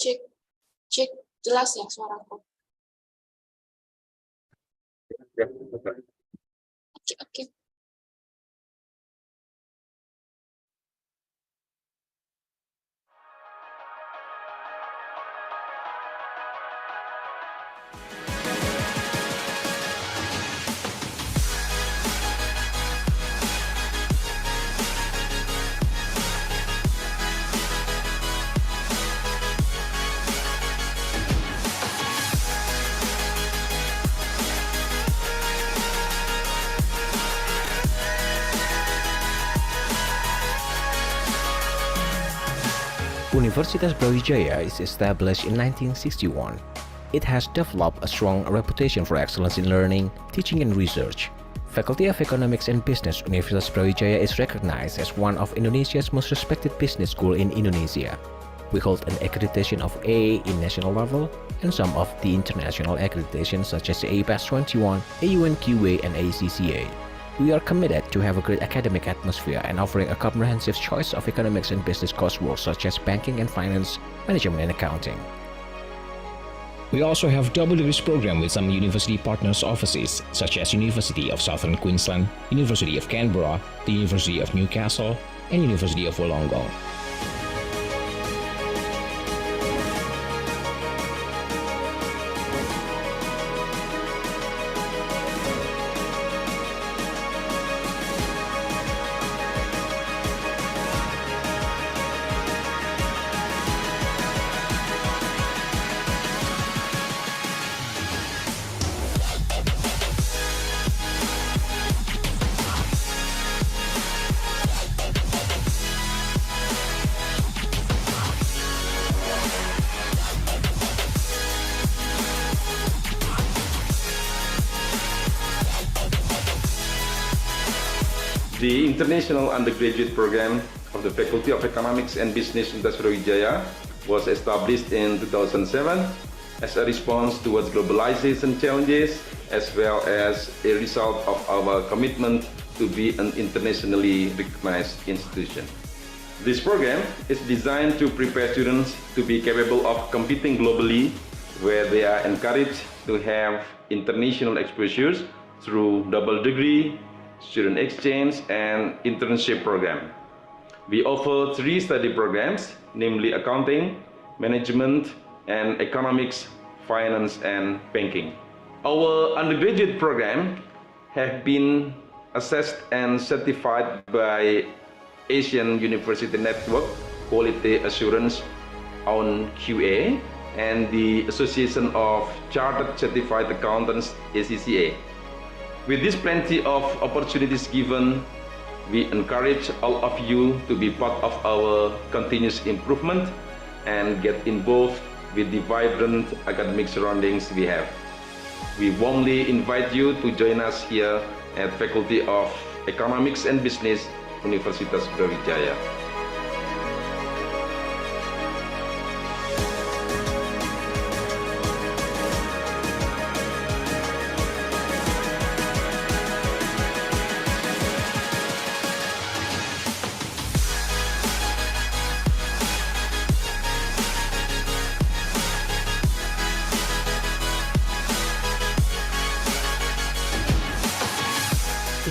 Cek, cek jelas ya suaraku. Ya, Oke, oke. Universitas Brawijaya is established in 1961. It has developed a strong reputation for excellence in learning, teaching and research. Faculty of Economics and Business Universitas Brawijaya is recognized as one of Indonesia's most respected business school in Indonesia. We hold an accreditation of A in national level and some of the international accreditations such as A Pass 21, AUNQA and ACCA. We are committed to have a great academic atmosphere and offering a comprehensive choice of economics and business coursework such as banking and finance, management and accounting. We also have double degrees program with some university partners offices such as University of Southern Queensland, University of Canberra, the University of Newcastle, and University of Wollongong. The International Undergraduate Program of the Faculty of Economics and Business Universitas Brawijaya was established in 2007 as a response towards globalization challenges as well as a result of our commitment to be an internationally recognized institution. This program is designed to prepare students to be capable of competing globally, where they are encouraged to have international exposures through double degree, student exchange and internship program. We offer 3 study programs, namely accounting, management, and economics, finance, and banking. Our undergraduate program have been assessed and certified by Asian University Network Quality Assurance on QA and the Association of Chartered Certified Accountants ACCA. With this plenty of opportunities given, we encourage all of you to be part of our continuous improvement and get involved with the vibrant academic surroundings we have. We warmly invite you to join us here at Faculty of Economics and Business, Universitas Brawijaya.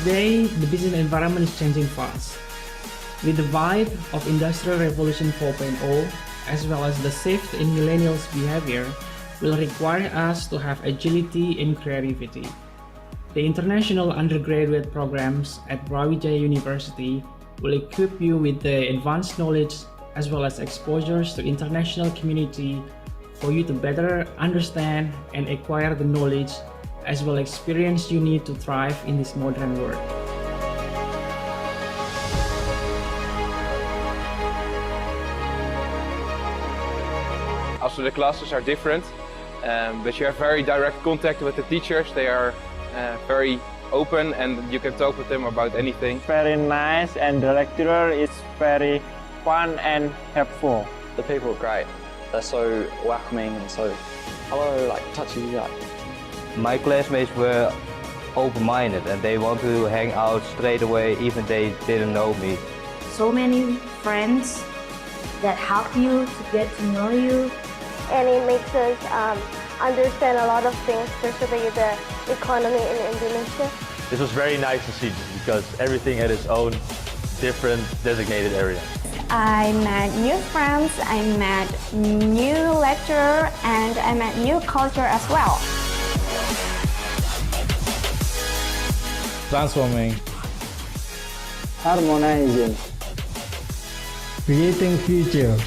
Today, the business environment is changing fast. With the vibe of Industrial Revolution 4.0, as well as the shift in millennials' behavior, will require us to have agility and creativity. The international undergraduate programs at Brawijaya University will equip you with the advanced knowledge as well as exposures to international community for you to better understand and acquire the knowledge as well experience you need to thrive in this modern world. Also, the classes are different, but you have very direct contact with the teachers. They are very open and you can talk with them about anything. Very nice, and the lecturer is very fun and helpful. The people are great. They're so welcoming and so touchy. My classmates were open-minded and they want to hang out straight away even they didn't know me. So many friends that help you to get to know you and it makes us understand a lot of things, especially the economy in Indonesia. This was very nice to see because everything had its own different designated area. I met new friends, I met new lecturer, and I met new culture as well. Transforming, Harmonizing, creating future.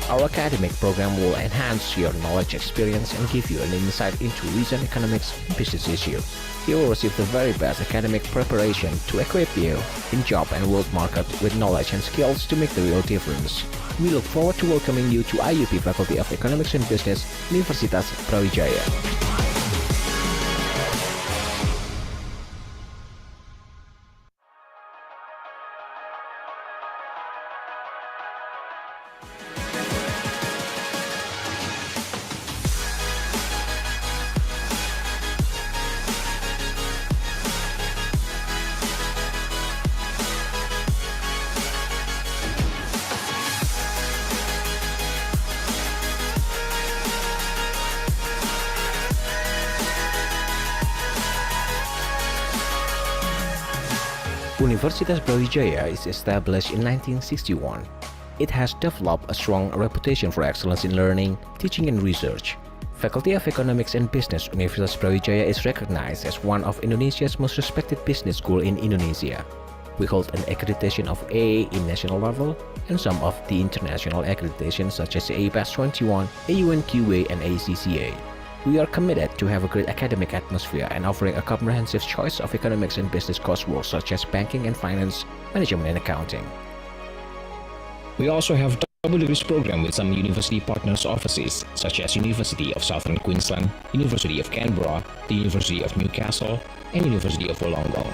Our academic program will enhance your knowledge experience and give you an insight into recent economics and business issues. You will receive the very best academic preparation to equip you in job and world market with knowledge and skills to make the real difference. We look forward to welcoming you to IUP Faculty of Economics and Business, Universitas Brawijaya. Universitas Brawijaya is established in 1961. It has developed a strong reputation for excellence in learning, teaching and research. Faculty of Economics and Business Universitas Brawijaya is recognized as one of Indonesia's most respected business school in Indonesia. We hold an accreditation of A in national level and some of the international accreditations such as APAS 21, AUNQA and ACCA. We are committed to have a great academic atmosphere and offering a comprehensive choice of economics and business coursework such as banking and finance, management and accounting. We also have double degrees program with some university partners offices such as University of Southern Queensland, University of Canberra, the University of Newcastle, and University of Wollongong.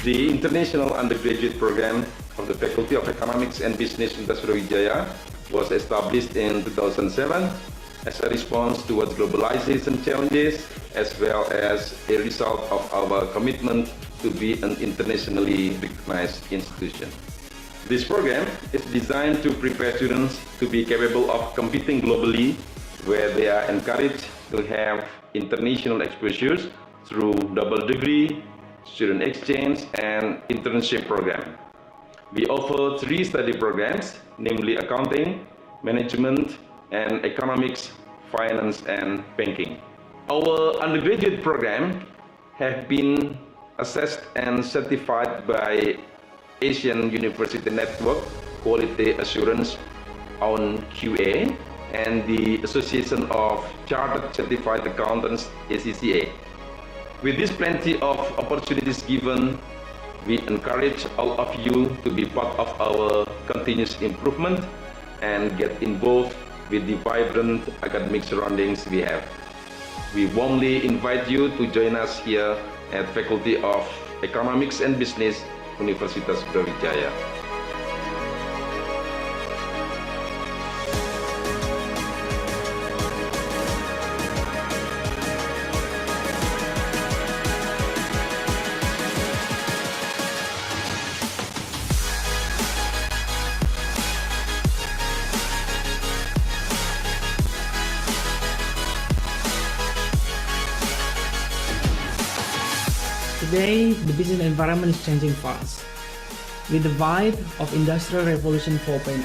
The International Undergraduate Program of the Faculty of Economics and Business Universitas Brawijaya was established in 2007 as a response towards globalization challenges as well as a result of our commitment to be an internationally recognized institution. This program is designed to prepare students to be capable of competing globally, where they are encouraged to have international exposures through double degree, student exchange, and internship program. We offer 3 study programs, namely accounting, management, and economics, finance, and banking. Our undergraduate program have been assessed and certified by Asian University Network Quality Assurance on QA and the Association of Chartered Certified Accountants ACCA. With this plenty of opportunities given, we encourage all of you to be part of our continuous improvement and get involved with the vibrant academic surroundings we have. We warmly invite you to join us here at Faculty of Economics and Business, Universitas Brawijaya. Today, the business environment is changing fast. With the vibe of Industrial Revolution 4.0,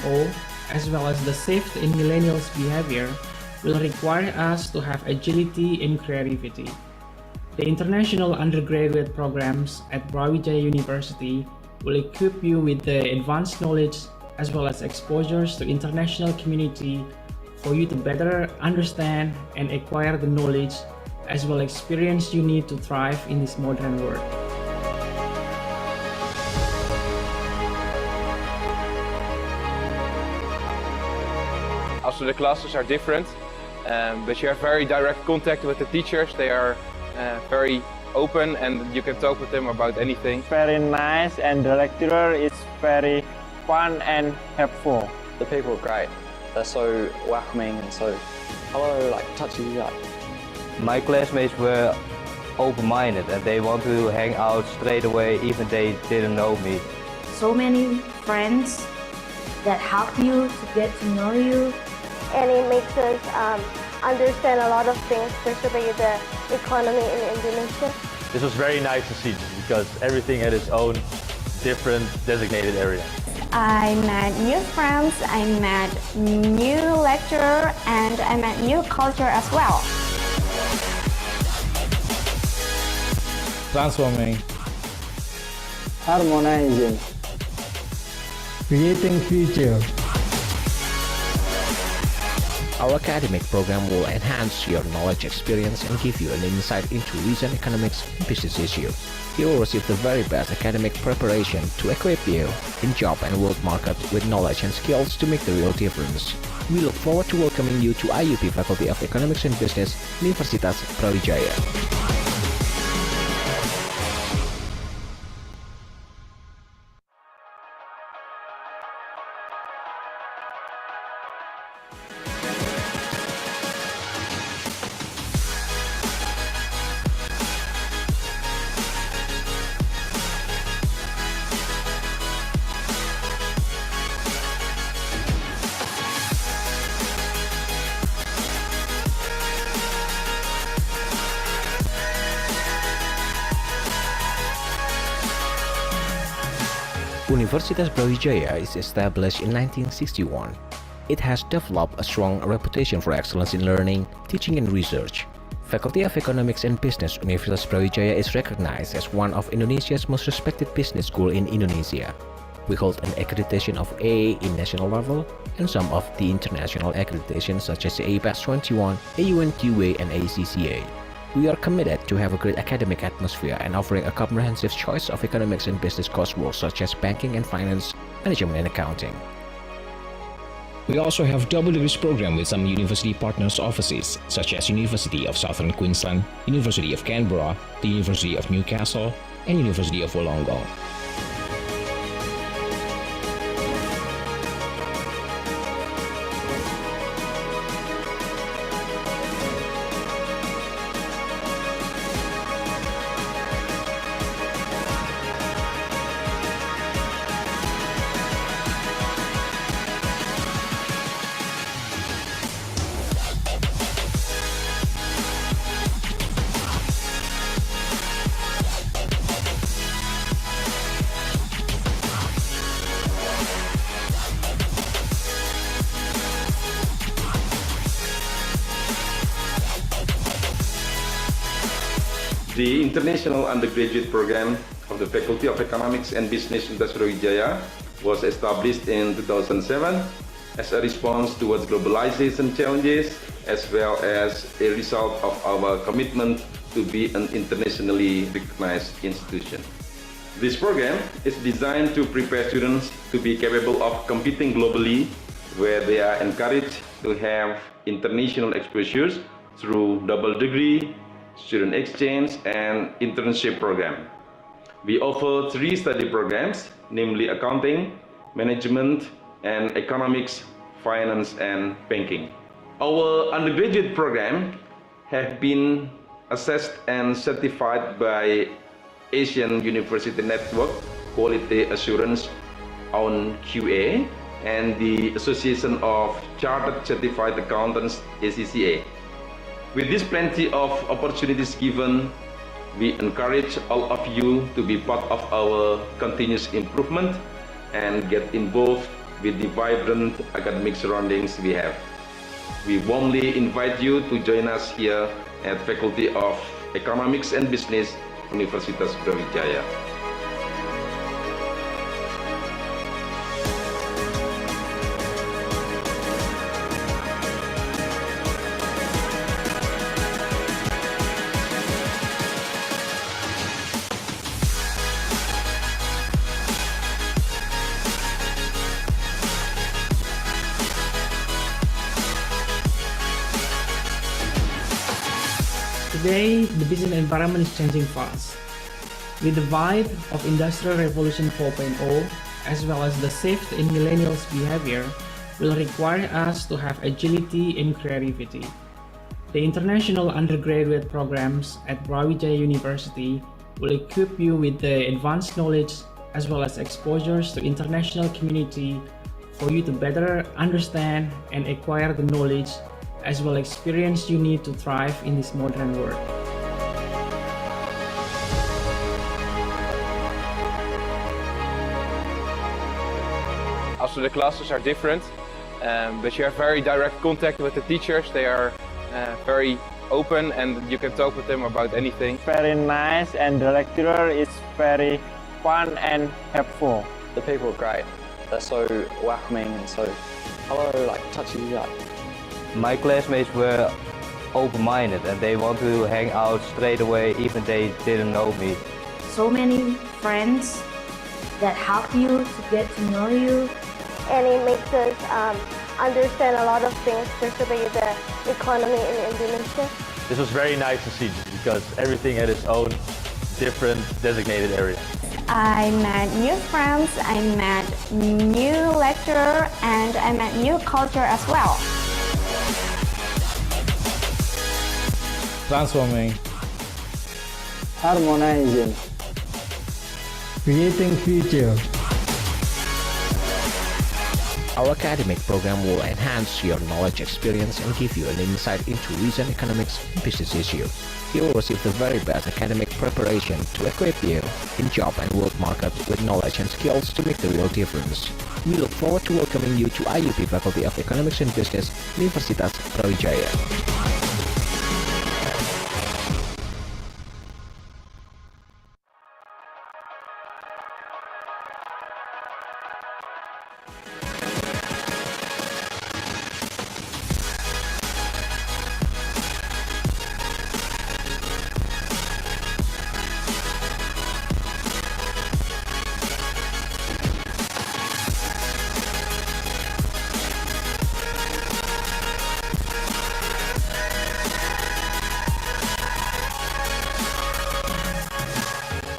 as well as the shift in millennials' behavior, will require us to have agility and creativity. The international undergraduate programs at Brawijaya University will equip you with the advanced knowledge as well as exposures to international community for you to better understand and acquire the knowledge as well as experience you need to thrive in this modern world. Also, the classes are different, but you have very direct contact with the teachers. They are very open and you can talk with them about anything. Very nice, and the lecturer is very fun and helpful. The people are great. They're so welcoming and so touchy. My classmates were open-minded and they want to hang out straight away even they didn't know me. So many friends that help you to get to know you. And it makes us understand a lot of things, especially the economy in Indonesia. This was very nice to see because everything had its own different designated area. I met new friends, I met new lecturer, and I met new culture as well. Transforming, Harmonizing, creating future. Our academic program will enhance your knowledge experience and give you an insight into recent economics and business issues. You will receive the very best academic preparation to equip you in job and work market with knowledge and skills to make the real difference. We look forward to welcoming you to IUP Faculty of Economics and Business, Universitas Brawijaya. Universitas Brawijaya is established in 1961. It has developed a strong reputation for excellence in learning, teaching and research. Faculty of Economics and Business Universitas Brawijaya is recognized as one of Indonesia's most respected business school in Indonesia. We hold an accreditation of A in national level and some of the international accreditations such as APAS 21, AUNQA and ACCA. We are committed to have a great academic atmosphere and offering a comprehensive choice of economics and business coursework such as banking and finance, management and accounting. We also have double degrees program with some university partners offices such as University of Southern Queensland, University of Canberra, the University of Newcastle, and University of Wollongong. The International Undergraduate Program of the Faculty of Economics and Business Universitas Brawijaya was established in 2007 as a response towards globalization challenges as well as a result of our commitment to be an internationally recognized institution. This program is designed to prepare students to be capable of competing globally, where they are encouraged to have international exposures through double degree, student exchange and internship program. We offer 3 study programs, namely accounting, management, and economics, finance, and banking. Our undergraduate program have been assessed and certified by Asian University Network Quality Assurance on QA and the Association of Chartered Certified Accountants ACCA. With this plenty of opportunities given, we encourage all of you to be part of our continuous improvement and get involved with the vibrant academic surroundings we have. We warmly invite you to join us here at Faculty of Economics and Business, Universitas Brawijaya. Today, the business environment is changing fast. With the vibe of Industrial Revolution 4.0, as well as the shift in millennials' behavior, will require us to have agility and creativity. The international undergraduate programs at Brawijaya University will equip you with the advanced knowledge as well as exposures to international community for you to better understand and acquire the knowledge as well as experience you need to thrive in this modern world. Also, the classes are different, but you have very direct contact with the teachers. They are very open and you can talk with them about anything. Very nice, and the lecturer is very fun and helpful. The people are great. They're so welcoming and so touchy. My classmates were open-minded and they want to hang out straight away even they didn't know me. So many friends that help you to get to know you. And it makes us understand a lot of things, especially the economy in Indonesia. This was very nice to see because everything had its own different designated area. I met new friends, I met new lecturer, and I met new culture as well. Transforming, Harmonizing, creating future. Our academic program will enhance your knowledge experience and give you an insight into recent economics and business issues. You will receive the very best academic preparation to equip you in job and work market with knowledge and skills to make the real difference. We look forward to welcoming you to IUP Faculty of Economics and Business, Universitas Brawijaya.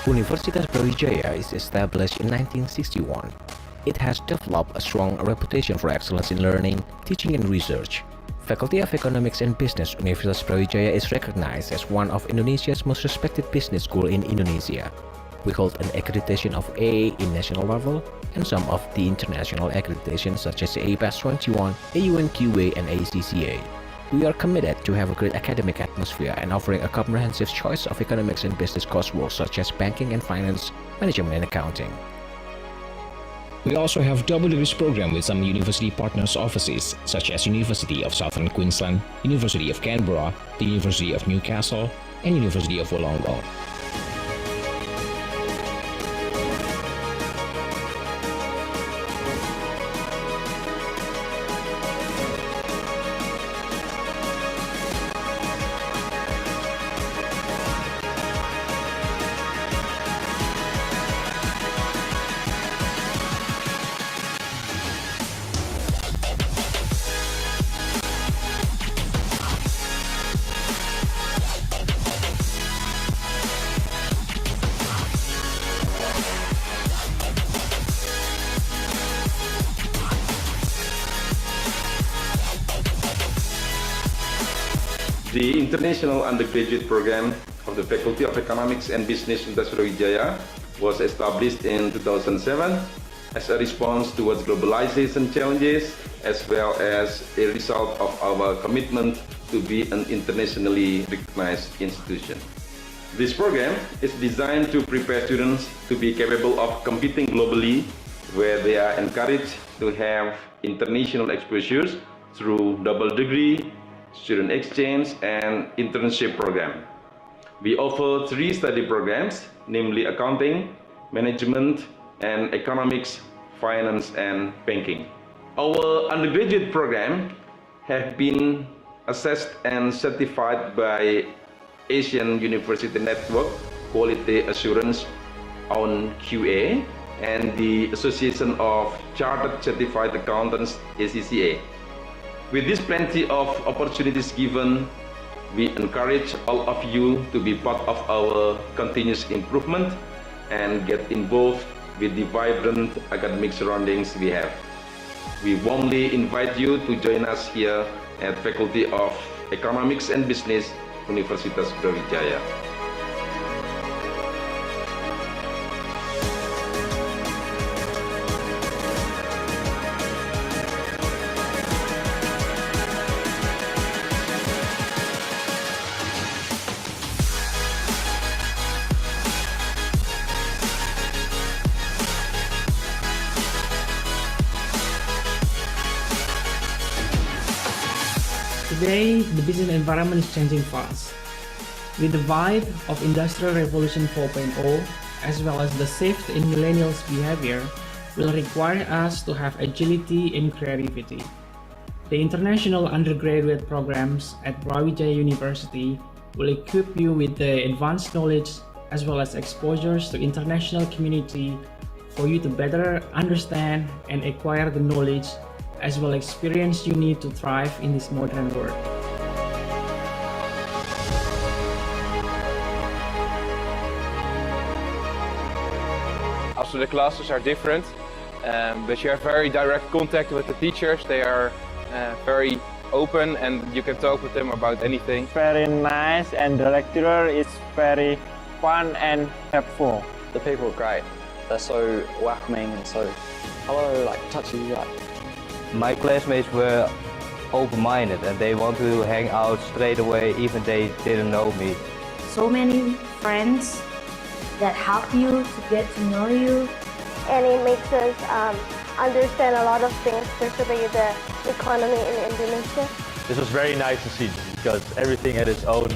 Universitas Brawijaya is established in 1961. It has developed a strong reputation for excellence in learning, teaching and research. Faculty of Economics and Business Universitas Brawijaya is recognized as one of Indonesia's most respected business school in Indonesia. We hold an accreditation of A in national level and some of the international accreditations such as APAS 21, AUNQA and ACCA. We are committed to have a great academic atmosphere and offering a comprehensive choice of economics and business coursework such as banking and finance, management and accounting. We also have double degrees program with some university partners offices such as University of Southern Queensland, University of Canberra, the University of Newcastle, and University of Wollongong. The International Undergraduate Program of the Faculty of Economics and Business Universitas Brawijaya was established in 2007 as a response towards globalization challenges as well as a result of our commitment to be an internationally recognized institution. This program is designed to prepare students to be capable of competing globally, where they are encouraged to have international exposures through double degree, student exchange and internship program. We offer 3 study programs, namely accounting, management, and economics, finance, and banking. Our undergraduate program have been assessed and certified by Asian University Network Quality Assurance on QA and the Association of Chartered Certified Accountants ACCA. With this plenty of opportunities given, We encourage all of you to be part of our continuous improvement and get involved with the vibrant academic surroundings we have. We warmly invite you to join us here at Faculty of Economics and Business, Universitas Brawijaya. Today, the business environment is changing fast. With the vibe of Industrial Revolution 4.0, as well as the shift in millennials' behavior, will require us to have agility and creativity. The international undergraduate programs at Brawijaya University will equip you with the advanced knowledge as well as exposures to international community for you to better understand and acquire the knowledge as well as experience you need to thrive in this modern world. Also, the classes are different, but you have very direct contact with the teachers. They are very open and you can talk with them about anything. Very nice, and the lecturer is very fun and helpful. The people are great. They're so welcoming and so hello, like touchy. My classmates were open-minded and they want to hang out straight away even they didn't know me. So many friends that help you to get to know you. And it makes us understand a lot of things, especially the economy in Indonesia. This was very nice to see because everything had its own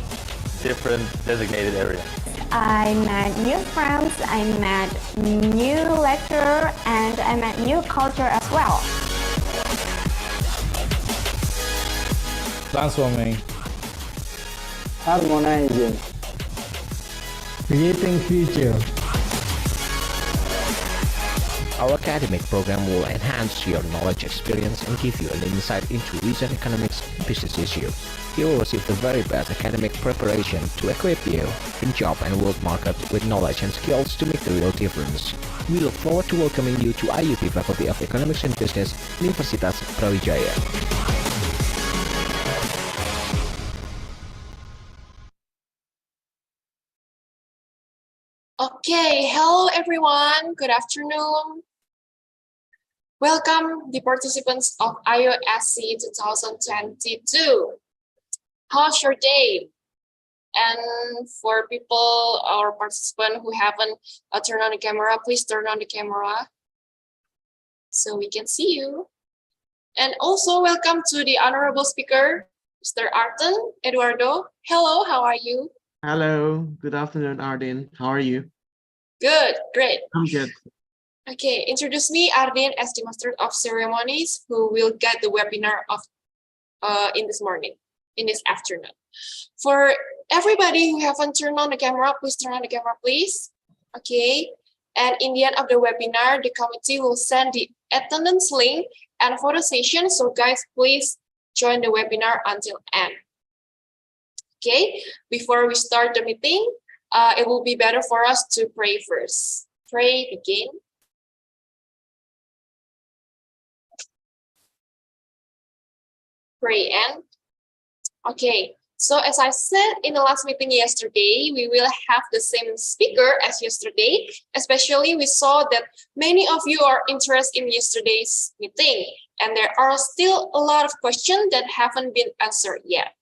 different designated area. I met new friends, I met new lecturer, and I met new culture as well. Transforming, Harmonizing, creating future. Our academic program will enhance your knowledge experience and give you an insight into recent economics and business issues. You will receive the very best academic preparation to equip you in job and work market with knowledge and skills to make the real difference. We look forward to welcoming you to IUB Faculty of Economics and Business, Universitas Brawijaya. Okay, hello everyone. Good afternoon. Welcome the participants of IOSC 2022. How's your day? And for people or participants who haven't turned on the camera, please turn on the camera so we can see you. And also welcome to the honorable speaker, Mr. Arten Eduardo. Hello, how are you? Hello, good afternoon, Ardin. How are you? Good, great. I'm good. Okay, introduce me, Ardin, as the Master of Ceremonies, who will guide the webinar of in this afternoon. For everybody who haven't turned on the camera, please turn on the camera, please. Okay, and in the end of the webinar, the committee will send the attendance link and photo session. So guys, please join the webinar until end. Okay, before we start the meeting, it will be better for us to pray first. Pray, begin. Pray, end. Okay, so as I said in the last meeting yesterday, we will have the same speaker as yesterday. Especially, we saw that many of you are interested in yesterday's meeting, and there are still a lot of questions that haven't been answered yet.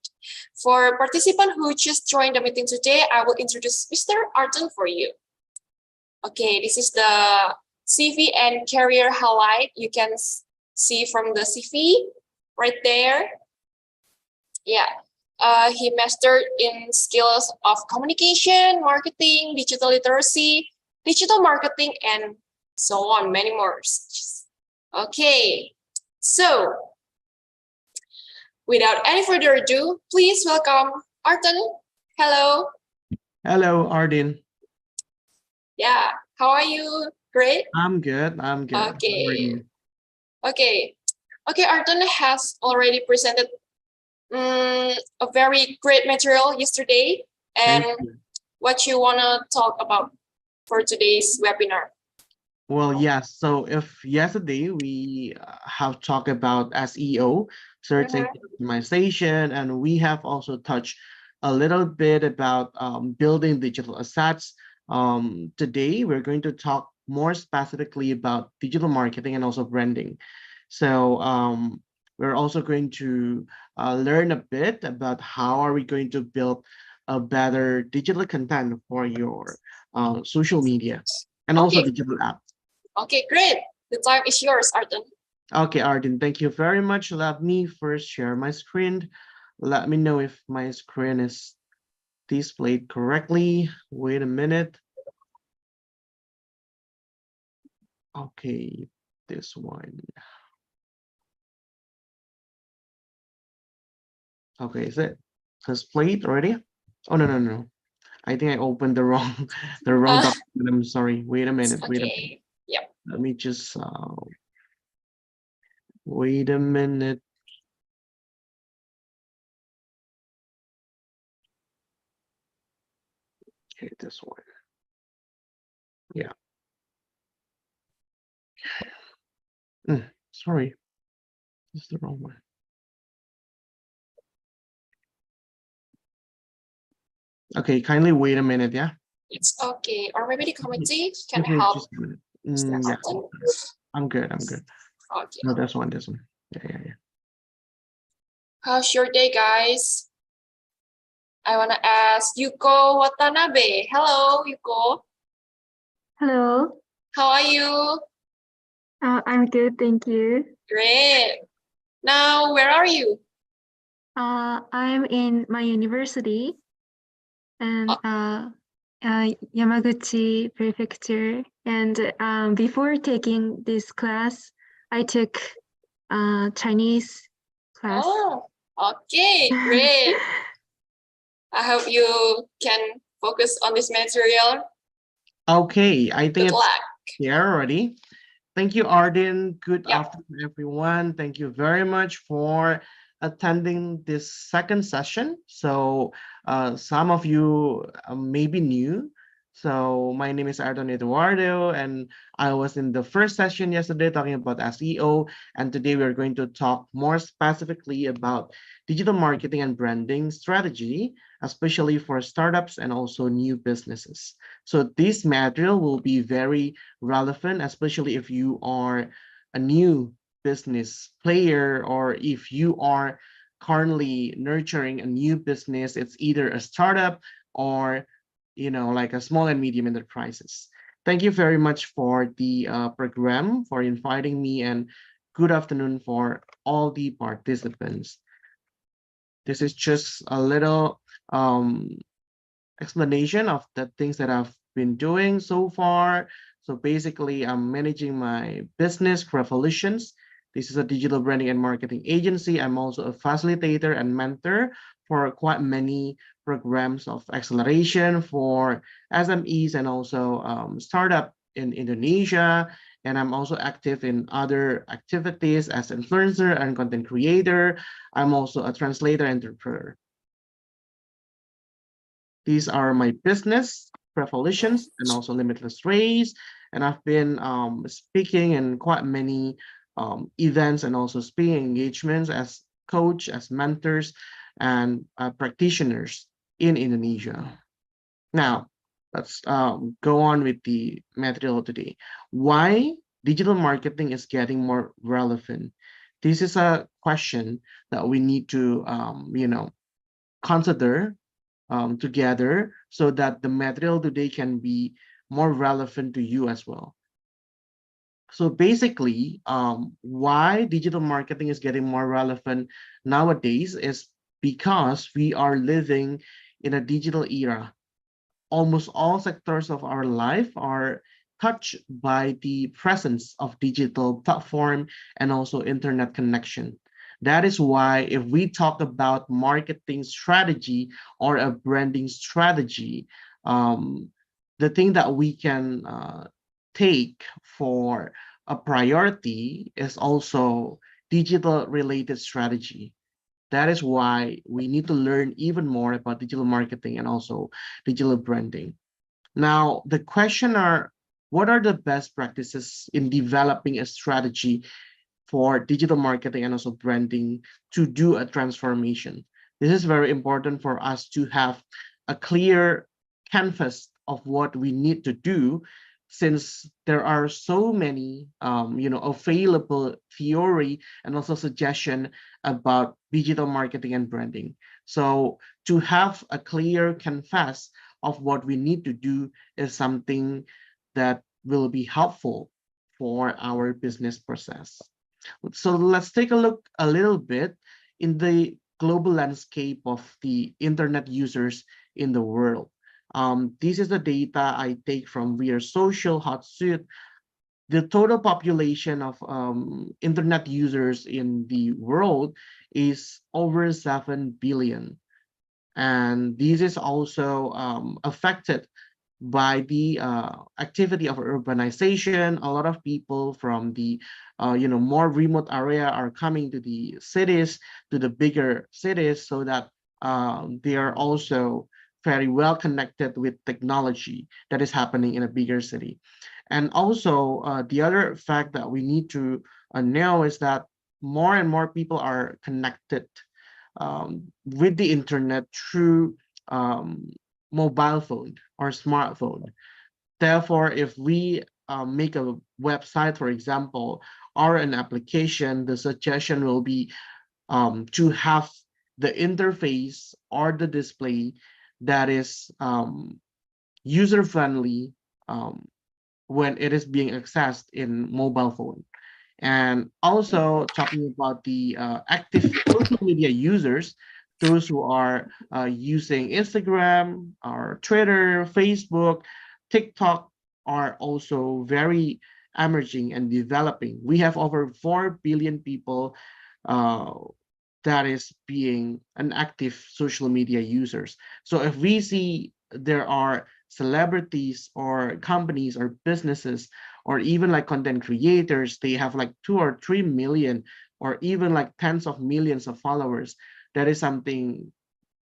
For participants who just joined the meeting today, I will introduce Mr. Arten for you. Okay, this is the CV and career highlight. You can see from the CV right there. Yeah, he mastered in skills of communication, marketing, digital literacy, digital marketing, and so on, many more. Okay, so without any further ado, please welcome Arten. Hello. Hello, Ardin. Yeah, how are you? Great. I'm good. I'm good. Okay. How are you? Okay. Okay, Arten has already presented a very great material yesterday. Thank And you. what you want to talk about for today's webinar? Well, yes. So if yesterday we have talked about SEO, search engine optimization, and we have also touched a little bit about building digital assets. Today we're going to talk more specifically about digital marketing and also branding. So we're also going to learn a bit about how are we going to build a better digital content for your social media and also Okay. digital app. Okay, great. The time is yours, Arden. Okay, Arden, thank you very much. Let me first share my screen. Let me know if my screen is displayed correctly. Wait a minute. Okay, this one. Okay, is it displayed already? Oh, no, no, no. I think I opened the wrong document. I'm sorry. Wait a minute. Wait a minute. Okay. Yep. Let me just wait a minute. Okay, this one. Yeah. Sorry. This is the wrong one. Okay, kindly wait a minute, yeah? It's okay. Or maybe the committee can Okay, help. just a minute. Mr. Yeah, Arden. I'm good. I'm good. Okay. No, this one. Yeah. How's your day, guys? I want to ask Yuko Watanabe. Hello, Yuko. Hello. How are you? I'm good, thank you. Great. Now, where are you? I'm in my university and Yamaguchi Prefecture. And before taking this class, I took Chinese class. Oh, okay, great. I hope you can focus on this material. Okay, I think Good it's luck. here already. Thank you, Arden. Good afternoon, everyone. Thank you very much for attending this second session. So some of you may be new. So my name is Arden Eduardo, and I was in the first session yesterday talking about SEO. And today we're going to talk more specifically about digital marketing and branding strategy, especially for startups and also new businesses. So this material will be very relevant, especially if you are a new business player or if you are currently nurturing a new business. It's either a startup or like a small and medium enterprises. Thank you very much for the program, for inviting me, and good afternoon for all the participants. This is just a little explanation of the things that I've been doing so far. So basically, I'm managing my business, Revolutions. This is a digital branding and marketing agency. I'm also a facilitator and mentor for quite many programs of acceleration for SMEs and also startup in Indonesia. And I'm also active in other activities as influencer and content creator. I'm also a translator and entrepreneur. These are my business, Revolutions, and also Limitless Race. And I've been speaking in quite many events and also speaking engagements as coach, as mentors, and practitioners in Indonesia. Now, let's go on with the material today. Why digital marketing is getting more relevant? This is a question that we need to, consider together so that the material today can be more relevant to you as well. So basically, why digital marketing is getting more relevant nowadays is because we are living in a digital era. Almost all sectors of our life are touched by the presence of digital platform and also internet connection. That is why if we talk about marketing strategy or a branding strategy, the thing that we can take for a priority is also digital related strategy. That is why we need to learn even more about digital marketing and also digital branding. Now, the question are, what are the best practices in developing a strategy for digital marketing and also branding to do a transformation? This is very important for us to have a clear canvas of what we need to do, since there are so many available theory and also suggestion about digital marketing and branding. So to have a clear canvas of what we need to do is something that will be helpful for our business process. So let's take a look a little bit in the global landscape of the internet users in the world. This is the data I take from We Are Social Hotsuite. The total population of internet users in the world is over 7 billion. And this is also affected by the activity of urbanization. A lot of people from the more remote area are coming to the cities, to the bigger cities, so that they are also very well connected with technology that is happening in a bigger city. And also the other fact that we need to know is that more and more people are connected with the internet through mobile phone or smartphone. Therefore, if we make a website, for example, or an application, the suggestion will be to have the interface or the display that is user-friendly when it is being accessed in mobile phone. And also talking about the active social media users, those who are using Instagram or Twitter, Facebook, TikTok are also very emerging and developing. We have over 4 billion people that is being an active social media users. So if we see there are celebrities or companies or businesses or even like content creators, they have like 2 or 3 million or even like tens of millions of followers, that is something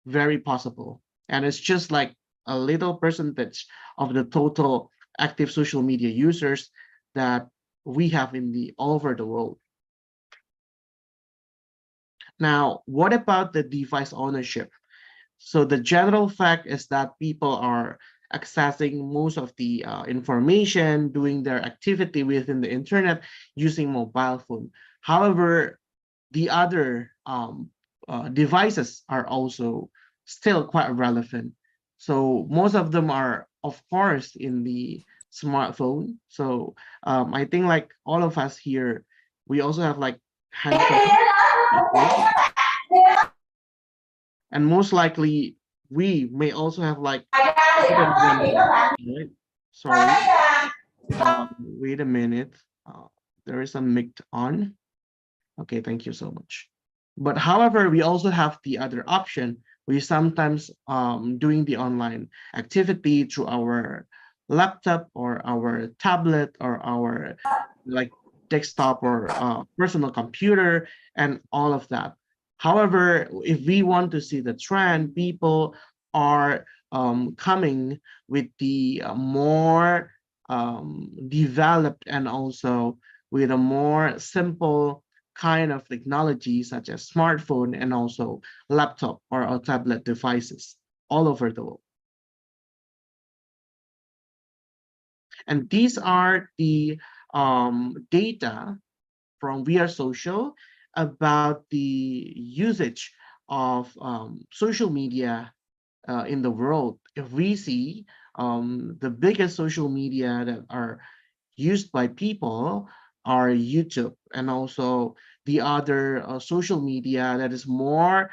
very possible. And it's just like a little percentage of the total active social media users that we have in the all over the world. Now, what about the device ownership? So the general fact is that people are accessing most of the information, doing their activity within the internet using mobile phone. However, the other devices are also still quite relevant. So most of them are, of course, in the smartphone. So I think like all of us here, we also have like handphone. And most likely we may also have like right? Sorry. Wait a minute. There is a mic on. Okay, thank you so much. But however, we also have the other option. We sometimes doing the online activity through our laptop or our tablet or our like desktop or personal computer and all of that. However, if we want to see the trend, people are coming with the more developed and also with a more simple kind of technology such as smartphone and also laptop or tablet devices all over the world. And these are the data from We Are Social about the usage of social media in the world. If we see the biggest social media that are used by people are YouTube, and also the other social media that is more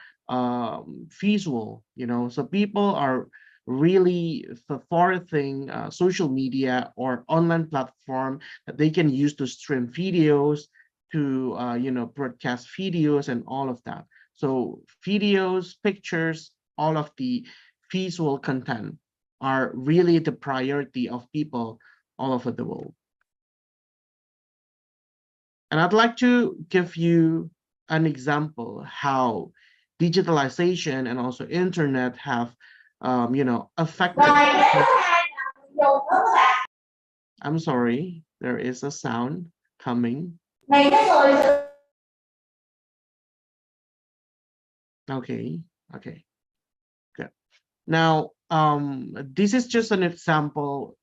visual, so people are really supporting social media or online platform that they can use to stream videos, to broadcast videos and all of that. So videos, pictures, all of the visual content are really the priority of people all over the world. And I'd like to give you an example how digitalization and also internet have affected. I'm sorry, there is a sound coming. Okay, okay, good. Now, this is just an example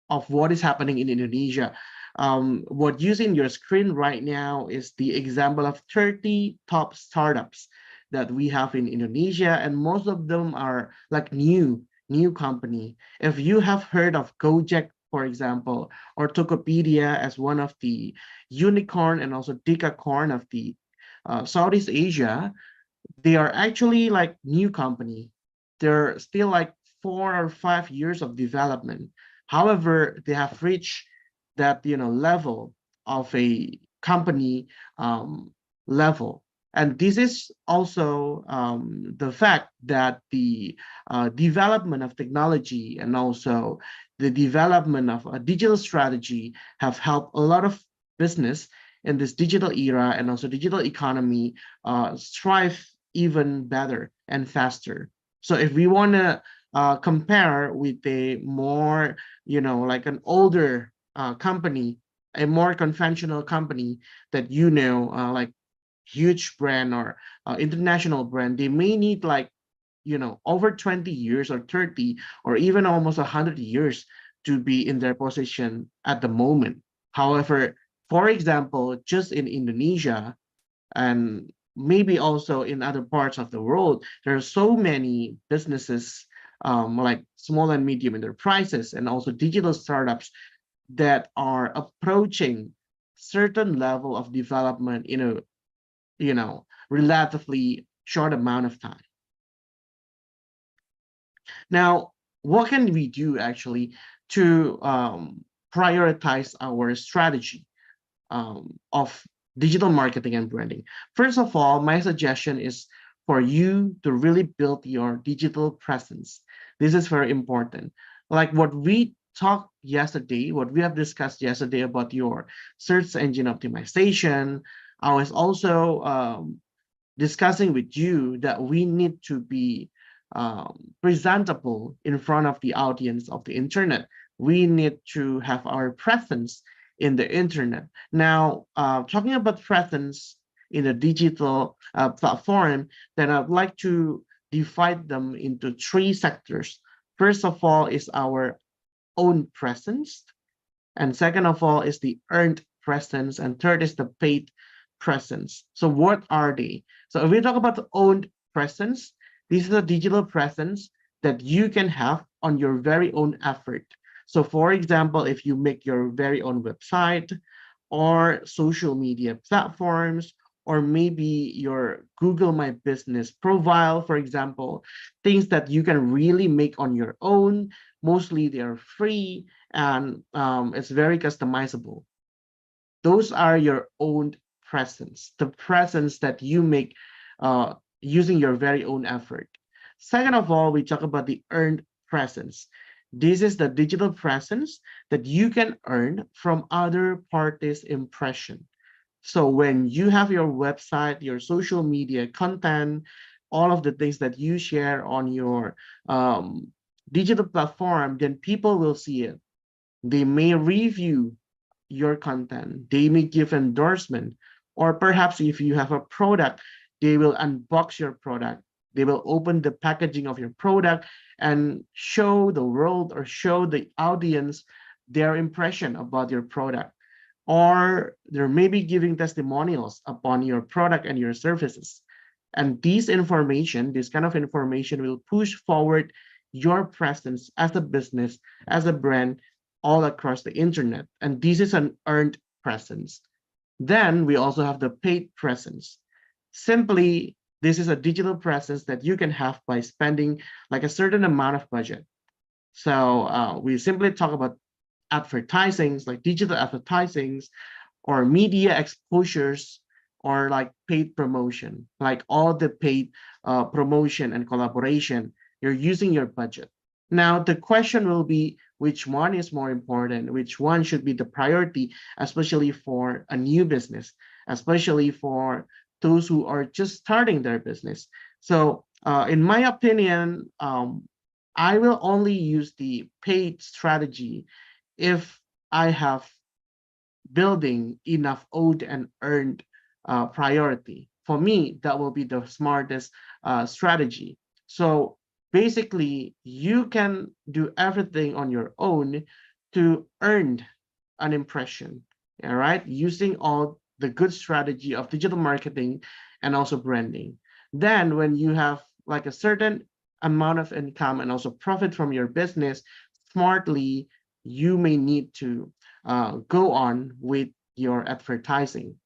of what is happening in Indonesia. What you see in your screen right now is the example of 30 top startups that we have in Indonesia, and most of them are like new company. If you have heard of Gojek, for example, or Tokopedia as one of the unicorn and also decacorn of the Southeast Asia, they are actually like new company. They're still like 4 or 5 years of development. However, they have reached that level of a company level. And this is also the fact that the development of technology and also the development of a digital strategy have helped a lot of business in this digital era and also digital economy strive even better and faster. So if we want to compare with a more, like an older company, a more conventional company that like huge brand or international brand, they may need like over 20 years or 30 or even almost 100 years to be in their position at the moment. However, for example, just in Indonesia and maybe also in other parts of the world, there are so many businesses like small and medium enterprises and also digital startups that are approaching certain level of development in a relatively short amount of time. Now, what can we do actually to prioritize our strategy of digital marketing and branding? First of all, my suggestion is for you to really build your digital presence. This is very important. Like what we talked yesterday, what we have discussed yesterday about your search engine optimization, I was also discussing with you that we need to be presentable in front of the audience of the internet. We need to have our presence in the internet. Now, talking about presence in a digital platform, then I'd like to divide them into 3 sectors. First of all is our own presence, and second of all is the earned presence, and third is the paid presence. So what are they? So if we talk about the owned presence, this is a digital presence that you can have on your very own effort. So for example, if you make your very own website or social media platforms, or maybe your Google My Business profile, for example, things that you can really make on your own. Mostly they are free and it's very customizable. Those are your own presence, the presence that you make using your very own effort. Second of all, we talk about the earned presence. This is the digital presence that you can earn from other parties' impression. So when you have your website, your social media content, all of the things that you share on your digital platform, then people will see it. They may review your content, they may give endorsement, or perhaps if you have a product, they will unbox your product. They will open the packaging of your product and show the world or show the audience their impression about your product. Or they may be giving testimonials upon your product and your services. And this kind of information will push forward your presence as a business, as a brand, all across the internet. And this is an earned presence. Then we also have the paid presence. Simply, this is a digital presence that you can have by spending like a certain amount of budget. So we simply talk about advertisings, like digital advertisings, or media exposures, or like paid promotion, like all the paid promotion and collaboration. You're using your budget. Now, the question will be, which one is more important? Which one should be the priority, especially for a new business, especially for those who are just starting their business? So in my opinion, I will only use the paid strategy if I have building enough owed and earned priority. For me, that will be the smartest strategy. So basically, you can do everything on your own to earn an impression, all right, using all the good strategy of digital marketing and also branding. Then when you have like a certain amount of income and also profit from your business, smartly, you may need to go on with your advertising.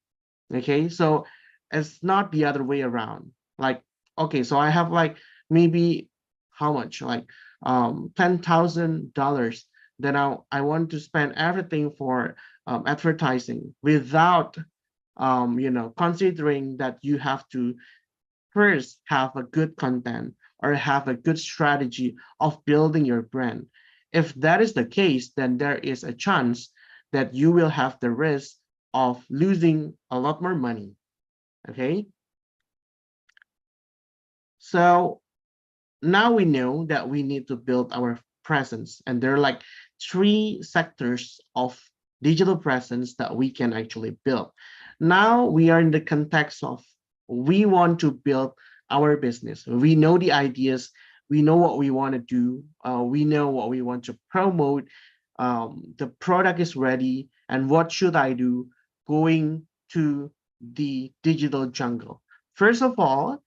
Okay, so it's not the other way around. Like, okay, so I have like maybe how much, like $10,000. Then I want to spend everything for advertising without considering that you have to first have a good content or have a good strategy of building your brand. If that is the case, then there is a chance that you will have the risk of losing a lot more money. Okay. So now we know that we need to build our presence, and there are like 3 sectors of digital presence that we can actually build. Now we are in the context of we want to build our business. We know the ideas, we know what we want to do, we know what we want to promote. The product is ready, and what should I do going to the digital jungle? First of all,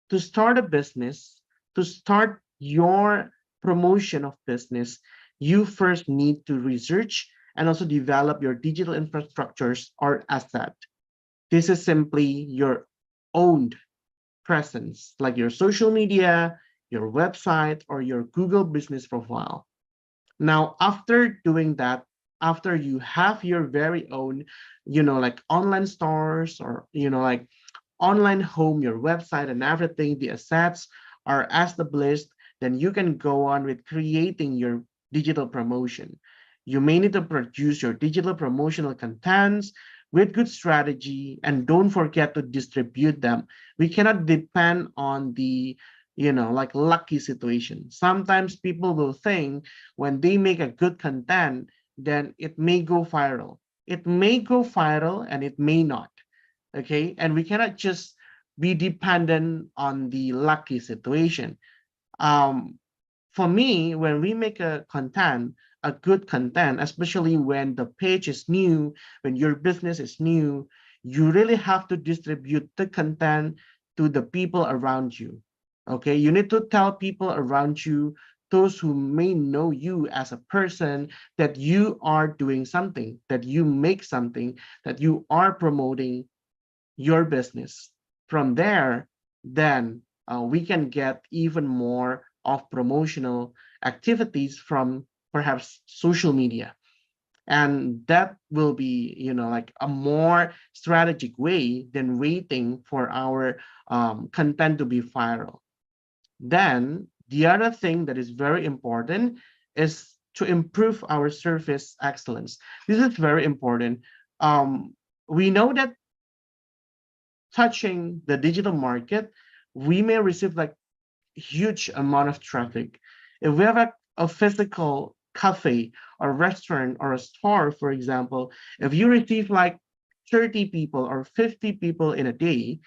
to start a business, to start your promotion of business, you first need to research and also develop your digital infrastructures or asset. This is simply your own presence, like your social media, your website, or your Google business profile. Now, after doing that, after you have your very own, like online stores or, like online home, your website and everything, the assets are established, then you can go on with creating your digital promotion. You may need to produce your digital promotional contents with good strategy, and don't forget to distribute them. We cannot depend on the like lucky situation. Sometimes people will think when they make a good content, then it may go viral. It may go viral and it may not. Okay, and we cannot just be dependent on the lucky situation. um for me, when we make a good content, especially when the page is new, when your business is new, you really have to distribute the content to the people around you. Okay, you need to tell people around you, those who may know you as a person, that you are doing something, that you make something, that you are promoting your business. From there, then we can get even more of promotional activities from perhaps social media. And that will be, like a more strategic way than waiting for our content to be viral. Then the other thing that is very important is to improve our service excellence. This is very important. We know that touching the digital market, we may receive like huge amount of traffic. If we have a physical cafe or restaurant or a store, for example, if you receive like 30 people or 50 people in a day,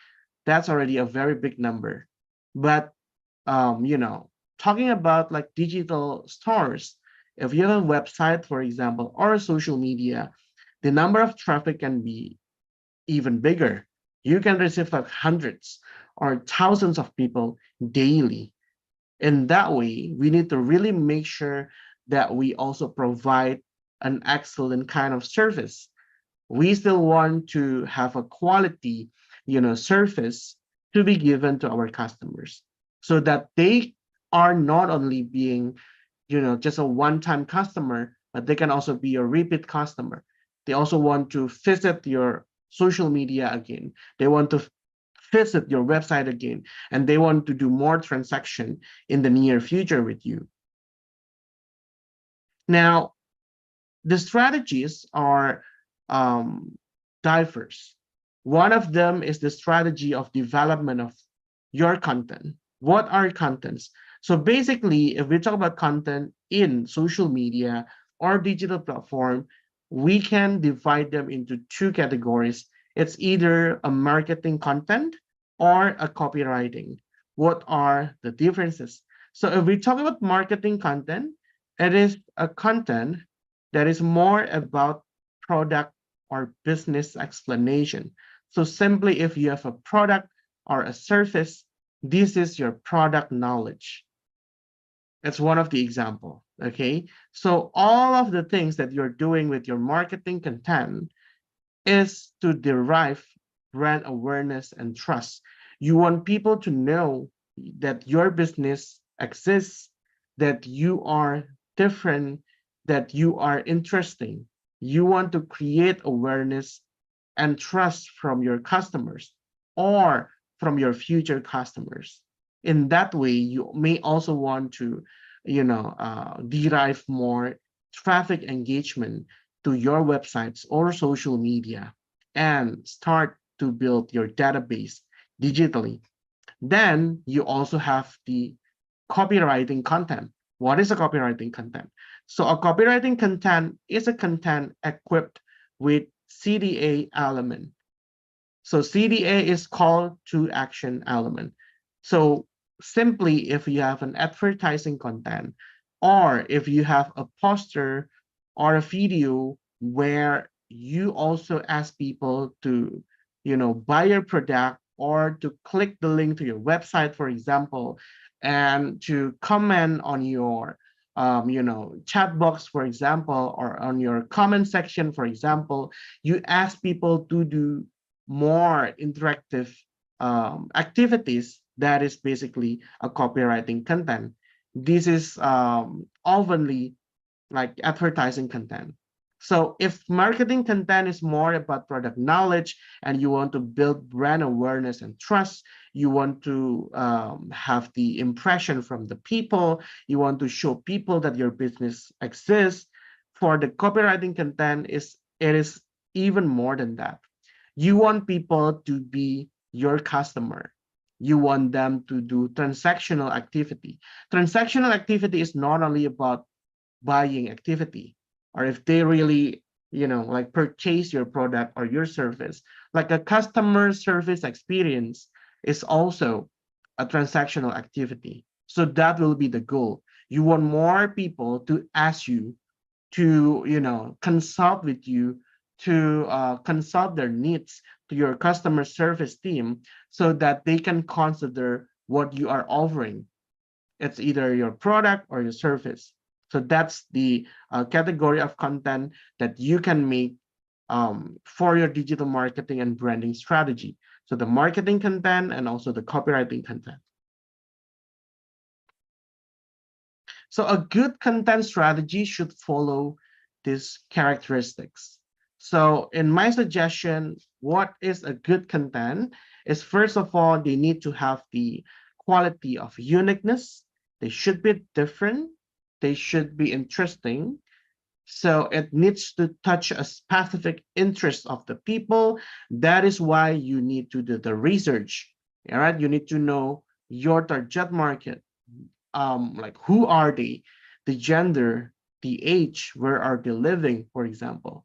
that's already a very big number. But talking about like digital stores, if you have a website, for example, or social media, the number of traffic can be even bigger. You can receive like hundreds or thousands of people daily. In that way, we need to really make sure that we also provide an excellent kind of service. We still want to have a quality, service to be given to our customers, so that they are not only being, just a one-time customer, but they can also be a repeat customer. They also want to visit your social media again. They want to visit your website again, and they want to do more transaction in the near future with you. Now, the strategies are diverse. One of them is the strategy of development of your content. What are contents? So basically, if we talk about content in social media or digital platform, we can divide them into two categories. It's either a marketing content or a copywriting. What are the differences? So if we talk about marketing content, it is a content that is more about product or business explanation. So simply if you have a product or a service, this is your product knowledge. That's one of the example, okay? So all of the things that you're doing with your marketing content is to derive brand awareness and trust. You want people to know that your business exists, that you are different, that you are interesting. You want to create awareness and trust from your customers or from your future customers. In that way, you may also want to, derive more traffic engagement to your websites or social media and start to build your database digitally. Then you also have the copywriting content. What is a copywriting content? So a copywriting content is a content equipped with CDA element. So CDA is call to action element. So simply if you have an advertising content or if you have a poster or a video where you also ask people to, buy your product or to click the link to your website, for example, and to comment on your chat box, for example, or on your comment section, for example, you ask people to do more interactive activities. That is basically a copywriting content. This is oftenly like advertising content. So if marketing content is more about product knowledge and you want to build brand awareness and trust, you want to have the impression from the people, you want to show people that your business exists. For the copywriting content, it is even more than that. You want people to be your customer. You want them to do transactional activity. Transactional activity is not only about buying activity, or if they really, like purchase your product or your service, like a customer service experience is also a transactional activity. So that will be the goal. You want more people to ask you to, consult with you, to consult their needs to your customer service team so that they can consider what you are offering. It's either your product or your service. So that's the category of content that you can make for your digital marketing and branding strategy. So the marketing content and also the copywriting content. So a good content strategy should follow these characteristics. So in my suggestion, what is a good content is, first of all, they need to have the quality of uniqueness. They should be different. They should be interesting. So it needs to touch a specific interest of the people. That is why you need to do the research. All right, you need to know your target market. Like who are they, the gender, the age, where are they living, for example.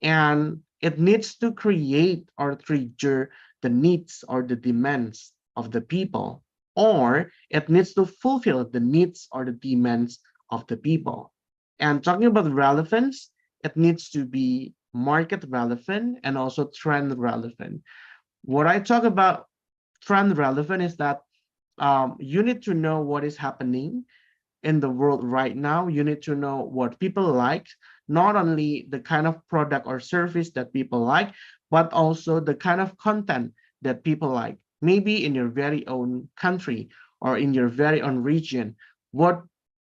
And it needs to create or trigger the needs or the demands of the people, or it needs to fulfill the needs or the demands of the people. And talking about relevance, it needs to be market relevant and also trend relevant. What I talk about trend relevant is that you need to know what is happening in the world right now. You need to know what people like, not only the kind of product or service that people like, but also the kind of content that people like. Maybe in your very own country or in your very own region, what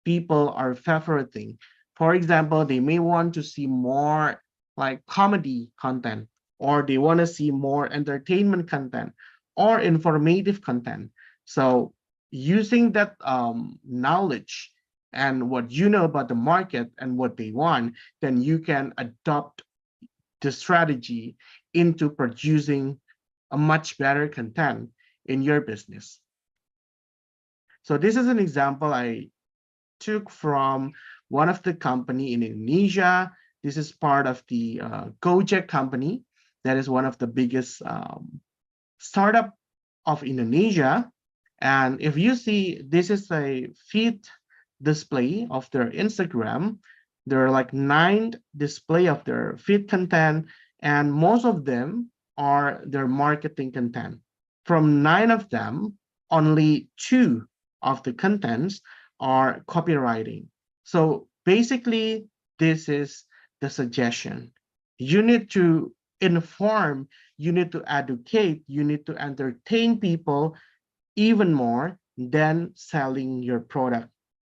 people are favoriting. For example, they may want to see more like comedy content, or they want to see more entertainment content or informative content. So using that knowledge and what you know about the market and what they want, then you can adopt the strategy into producing a much better content in your business. So this is an example I took from one of the company in Indonesia. This is part of the Gojek company. That is one of the biggest startup of Indonesia. And if you see, this is a feed display of their Instagram. There are like 9 display of their feed content, and most of them are their marketing content. From 9 of them, only 2 of the contents are copywriting. So basically, this is the suggestion. You need to inform, you need to educate, you need to entertain people even more than selling your product,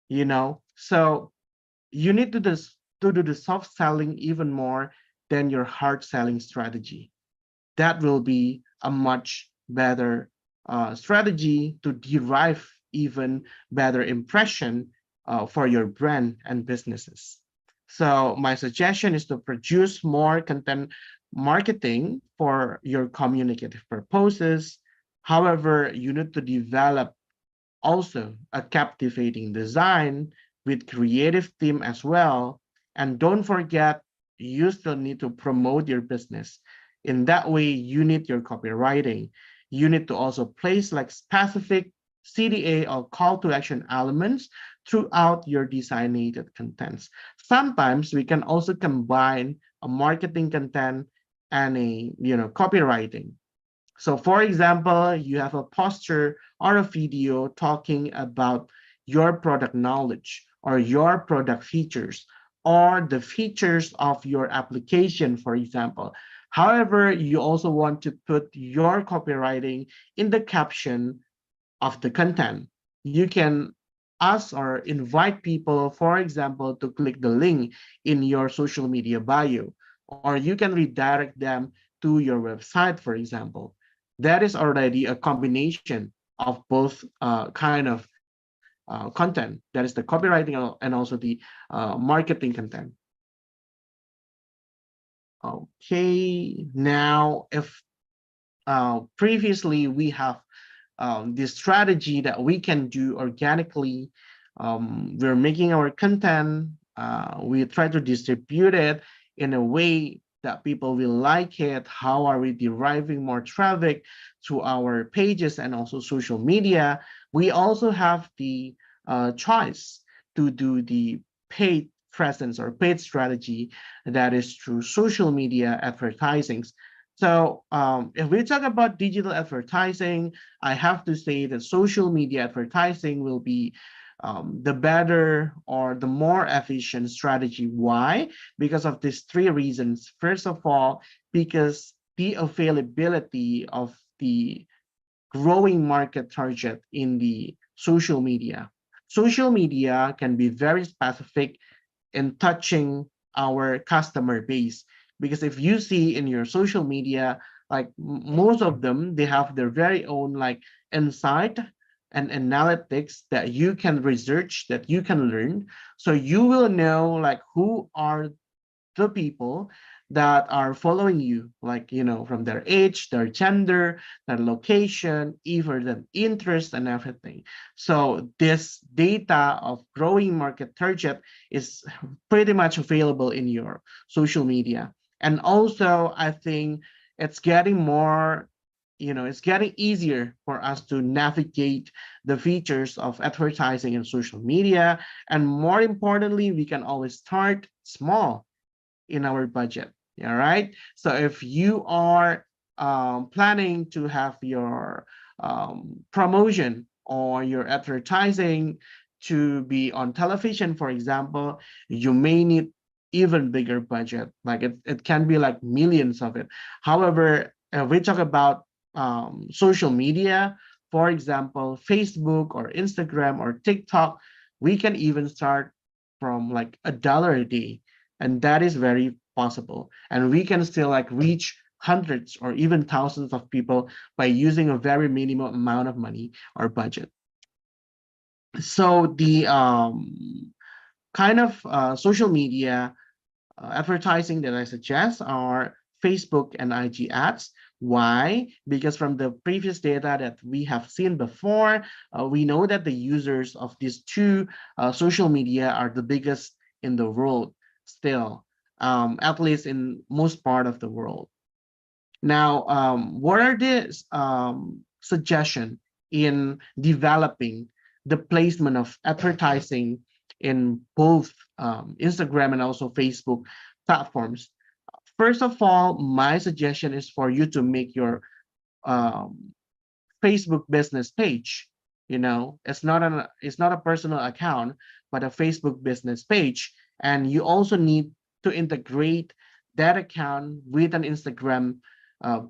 you know? So you need to do the soft selling even more than your hard selling strategy. That will be a much better strategy to derive even better impression for your brand and businesses. So my suggestion is to produce more content marketing for your communicative purposes. However, you need to develop also a captivating design with creative team as well. And don't forget, you still need to promote your business. In that way, you need your copywriting. You need to also place like specific CTA or call to action elements throughout your designated contents. Sometimes we can also combine a marketing content and a copywriting. So for example, you have a poster or a video talking about your product knowledge or your product features or the features of your application, for example. However, you also want to put your copywriting in the caption of the content. You can ask or invite people, for example, to click the link in your social media bio, or you can redirect them to your website, for example. That is already a combination of both kind of content. That is the copywriting and also the marketing content. Okay, now if previously we have this strategy that we can do organically, we're making our content, we try to distribute it in a way that people will like it. How are we deriving more traffic to our pages and also social media? We also have the choice to do the paid presence or paid strategy, that is through social media advertising. So if we talk about digital advertising, I have to say that social media advertising will be the better or the more efficient strategy. Why? Because of these 3 reasons. First of all, because the availability of the growing market target in the social media. Social media can be very specific in touching our customer base, because if you see in your social media, like most of them, they have their very own like insight and analytics that you can research, that you can learn. So you will know like who are the people that are following you, like, from their age, their gender, their location, even their interest and everything. So this data of growing market target is pretty much available in your social media. And also, I think it's getting more, it's getting easier for us to navigate the features of advertising in social media. And more importantly, we can always start small in our budget. All right. So if you are planning to have your promotion or your advertising to be on television, for example, you may need even bigger budget. Like it can be like millions of it. However, if we talk about social media, for example, Facebook or Instagram or TikTok, we can even start from like $1 a day. And that is very possible. And we can still like reach hundreds or even thousands of people by using a very minimal amount of money or budget. So the kind of social media advertising that I suggest are Facebook and IG ads. Why? Because from the previous data that we have seen before, we know that the users of these two social media are the biggest in the world still, at least in most part of the world. Now, what are the suggestion in developing the placement of advertising in both Instagram and also Facebook platforms? First of all, my suggestion is for you to make your Facebook business page. You know, it's not a personal account, but a Facebook business page. And you also need to integrate that account with an Instagram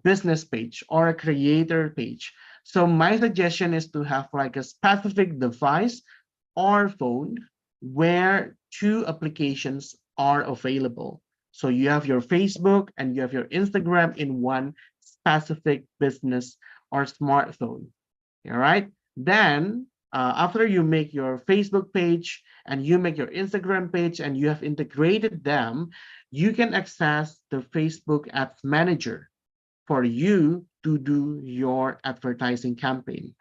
business page or a creator page. So my suggestion is to have like a specific device or phone where two applications are available. So you have your Facebook and you have your Instagram in one specific business or smartphone. All right. Then after you make your Facebook page and you make your Instagram page and you have integrated them, you can access the Facebook Ads Manager for you to do your advertising campaign.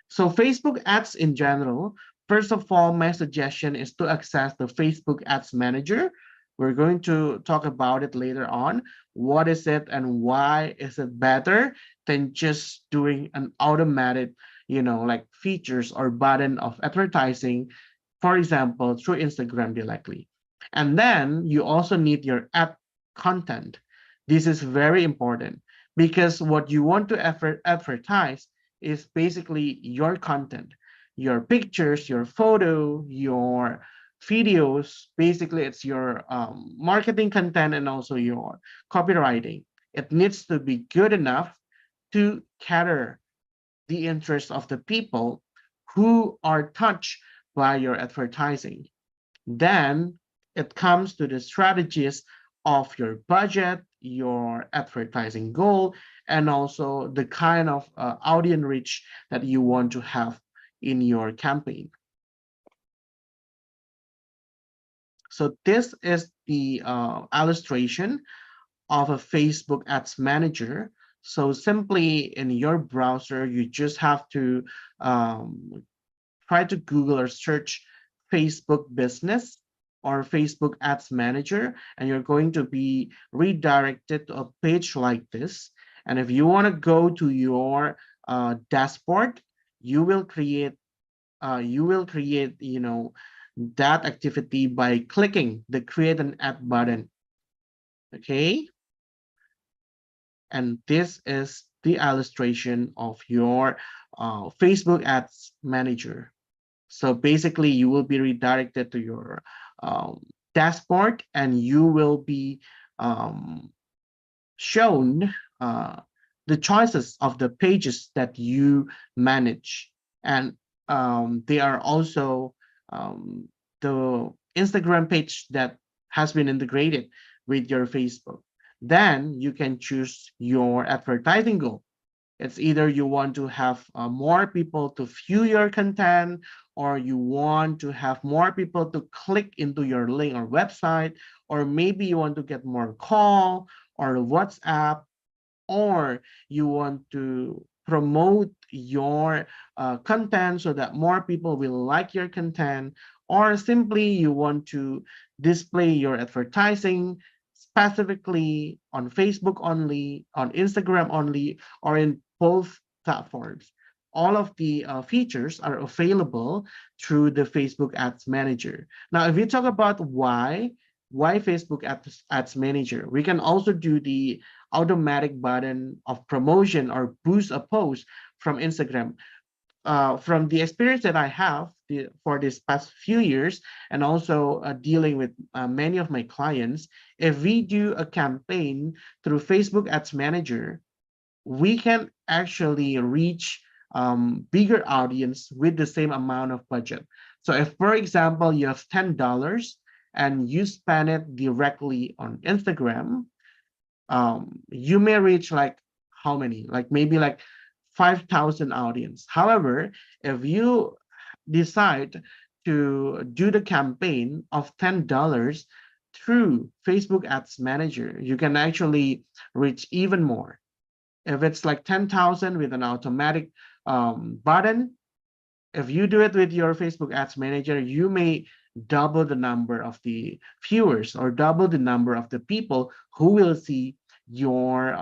So Facebook ads in general, first of all, my suggestion is to access the Facebook Ads Manager. We're going to talk about it later on. What is it and why is it better than just doing an automated, like features or button of advertising, for example, through Instagram directly. And then you also need your app content. This is very important because what you want to advertise is basically your content, your pictures, your photo, your videos. Basically, it's your marketing content and also your copywriting. It needs to be good enough to cater the interest of the people who are touched by your advertising. Then it comes to the strategies of your budget, your advertising goal, and also the kind of audience reach that you want to have in your campaign. So this is the illustration of a Facebook Ads Manager. So simply in your browser, you just have to try to Google or search Facebook Business or Facebook Ads Manager, and you're going to be redirected to a page like this. And if you want to go to your dashboard, you will create that activity by clicking the create an ad button. Okay. And this is the illustration of your Facebook Ads Manager. So basically, you will be redirected to your dashboard, and you will be shown the choices of the pages that you manage. And they are also the Instagram page that has been integrated with your Facebook. Then you can choose your advertising goal. It's either you want to have more people to view your content, or you want to have more people to click into your link or website, or maybe you want to get more call or WhatsApp, or you want to promote your content so that more people will like your content, or simply you want to display your advertising specifically on Facebook only, on Instagram only, or in both platforms. All of the features are available through the Facebook Ads Manager. Now, if you talk about why Facebook Ads Manager, we can also do the automatic button of promotion or boost a post from Instagram. From the experience that I have for this past few years, and also dealing with many of my clients, if we do a campaign through Facebook Ads Manager, we can actually reach bigger audience with the same amount of budget. So if, for example, you have $10 and you spend it directly on Instagram, you may reach like how many? Like maybe like 5,000 audience. However, if you decide to do the campaign of $10 through Facebook Ads Manager, you can actually reach even more. If it's like 10,000 with an automatic button, if you do it with your Facebook Ads Manager, you may double the number of the viewers or double the number of the people who will see your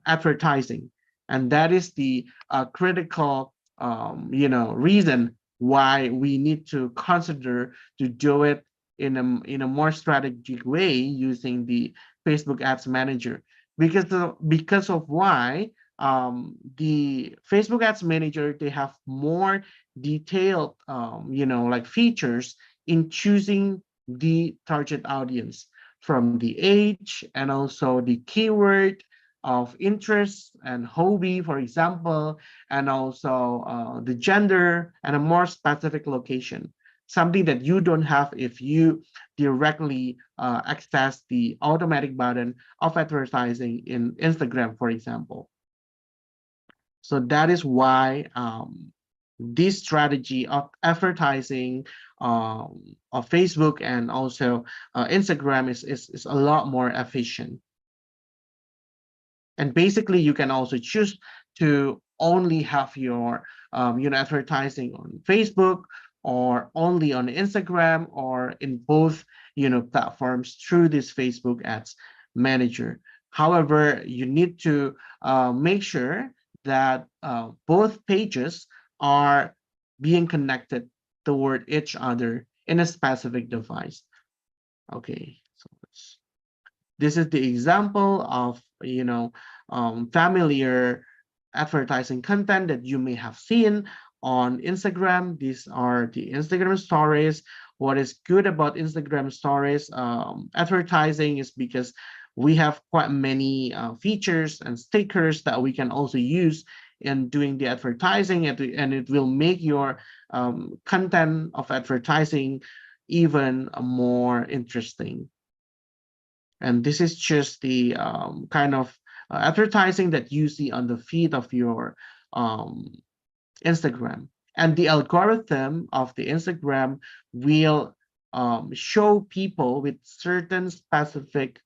advertising. And that is the critical reason why we need to consider to do it in a more strategic way using the Facebook Ads Manager. Because of why the Facebook Ads Manager, they have more detailed like features in choosing the target audience, from the age and also the keyword of interest and hobby, for example, and also the gender and a more specific location, something that you don't have if you directly access the automatic button of advertising in Instagram, for example. So that is why this strategy of advertising of Facebook and also Instagram is a lot more efficient. And basically, you can also choose to only have your advertising on Facebook or only on Instagram or in both platforms through this Facebook Ads Manager. However, you need to make sure that both pages are being connected toward each other in a specific device. Okay, so this is the example of familiar advertising content that you may have seen on Instagram. These are the Instagram stories. What is good about Instagram stories advertising is because we have quite many features and stickers that we can also use in doing the advertising, and it will make your content of advertising even more interesting. And this is just the kind of advertising that you see on the feed of your Instagram. And the algorithm of the Instagram will show people with certain specific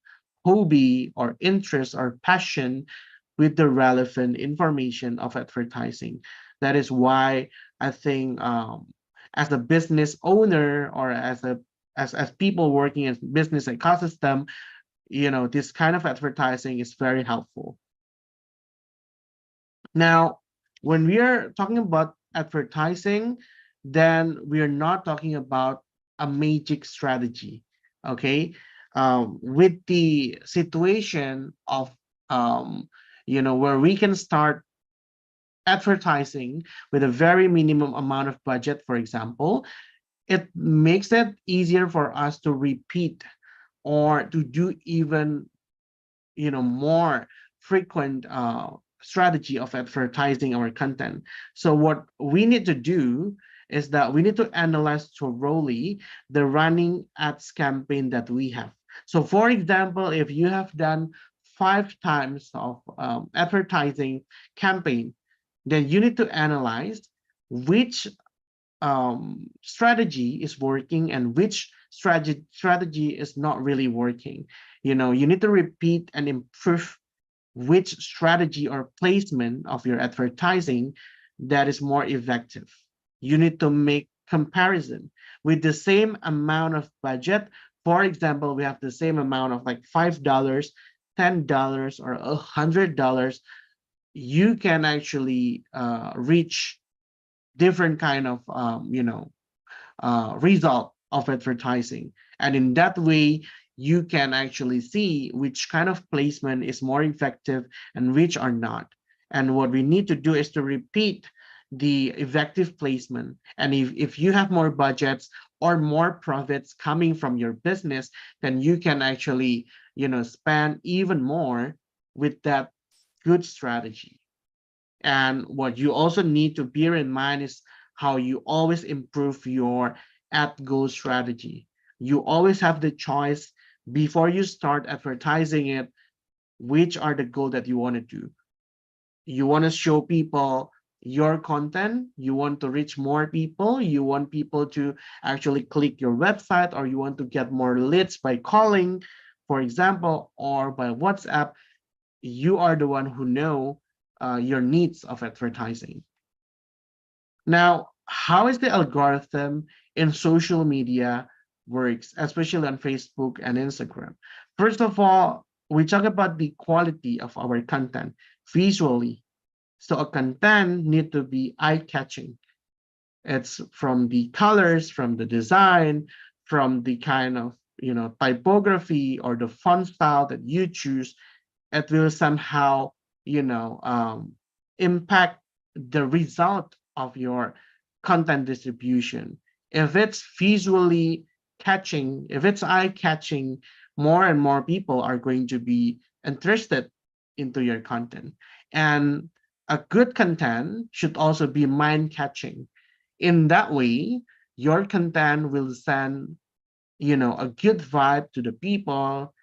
hobby or interest or passion with the relevant information of advertising. That is why I think as a business owner or as people working in business ecosystem, this kind of advertising is very helpful. Now, when we are talking about advertising, then we are not talking about a magic strategy, okay? With the situation of, where we can start advertising with a very minimum amount of budget, for example, it makes it easier for us to repeat or to do even more frequent strategy of advertising our content. So what we need to do is that we need to analyze thoroughly the running ads campaign that we have. So for example, if you have done 5 times of advertising campaign, then you need to analyze which strategy is working and which strategy is not really working. You need to repeat and improve which strategy or placement of your advertising that is more effective. You need to make comparison with the same amount of budget. For example, we have the same amount of like $5, $10, or $100. You can actually reach different kind of result of advertising, and in that way you can actually see which kind of placement is more effective and which are not. And what we need to do is to repeat the effective placement, and if you have more budgets or more profits coming from your business, then you can actually spend even more with that good strategy. And what you also need to bear in mind is how you always improve your ad goal strategy. You always have the choice before you start advertising it, which are the goal that you want to do. You want to show people your content, you want to reach more people, you want people to actually click your website, or you want to get more leads by calling, for example, or by WhatsApp, you are the one who know your needs of advertising. Now, how is the algorithm in social media works, especially on Facebook and Instagram? First of all, we talk about the quality of our content visually. So a content need to be eye-catching. It's from the colors, from the design, from the kind of typography or the font style that you choose. It will somehow impact the result of your content distribution. If it's visually catching, if it's eye-catching, more and more people are going to be interested into your content. And a good content should also be mind-catching. In that way, your content will send a good vibe to the people,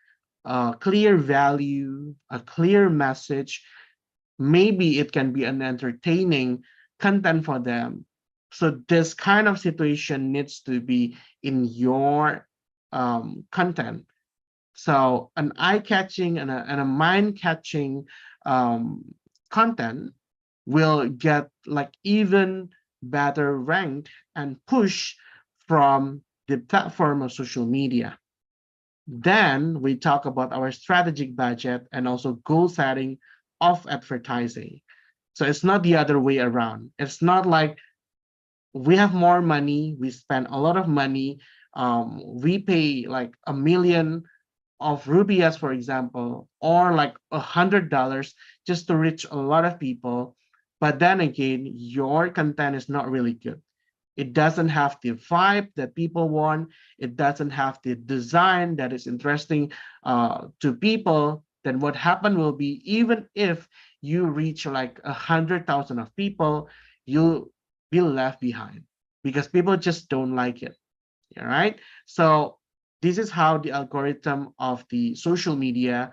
a clear value, a clear message. Maybe it can be an entertaining content for them. So this kind of situation needs to be in your content. So an eye-catching and a mind-catching content will get like even better ranked and push from the platform of social media. Then we talk about our strategic budget and also goal setting of advertising. So it's not the other way around. It's not like we have more money, we spend a lot of money, we pay like $1 million of rupees, for example, or like $100 just to reach a lot of people. But then again, your content is not really good. It doesn't have the vibe that people want. It doesn't have the design that is interesting to people. Then what happened will be, even if you reach like 100,000 of people, you'll be left behind because people just don't like it. All right. So this is how the algorithm of the social media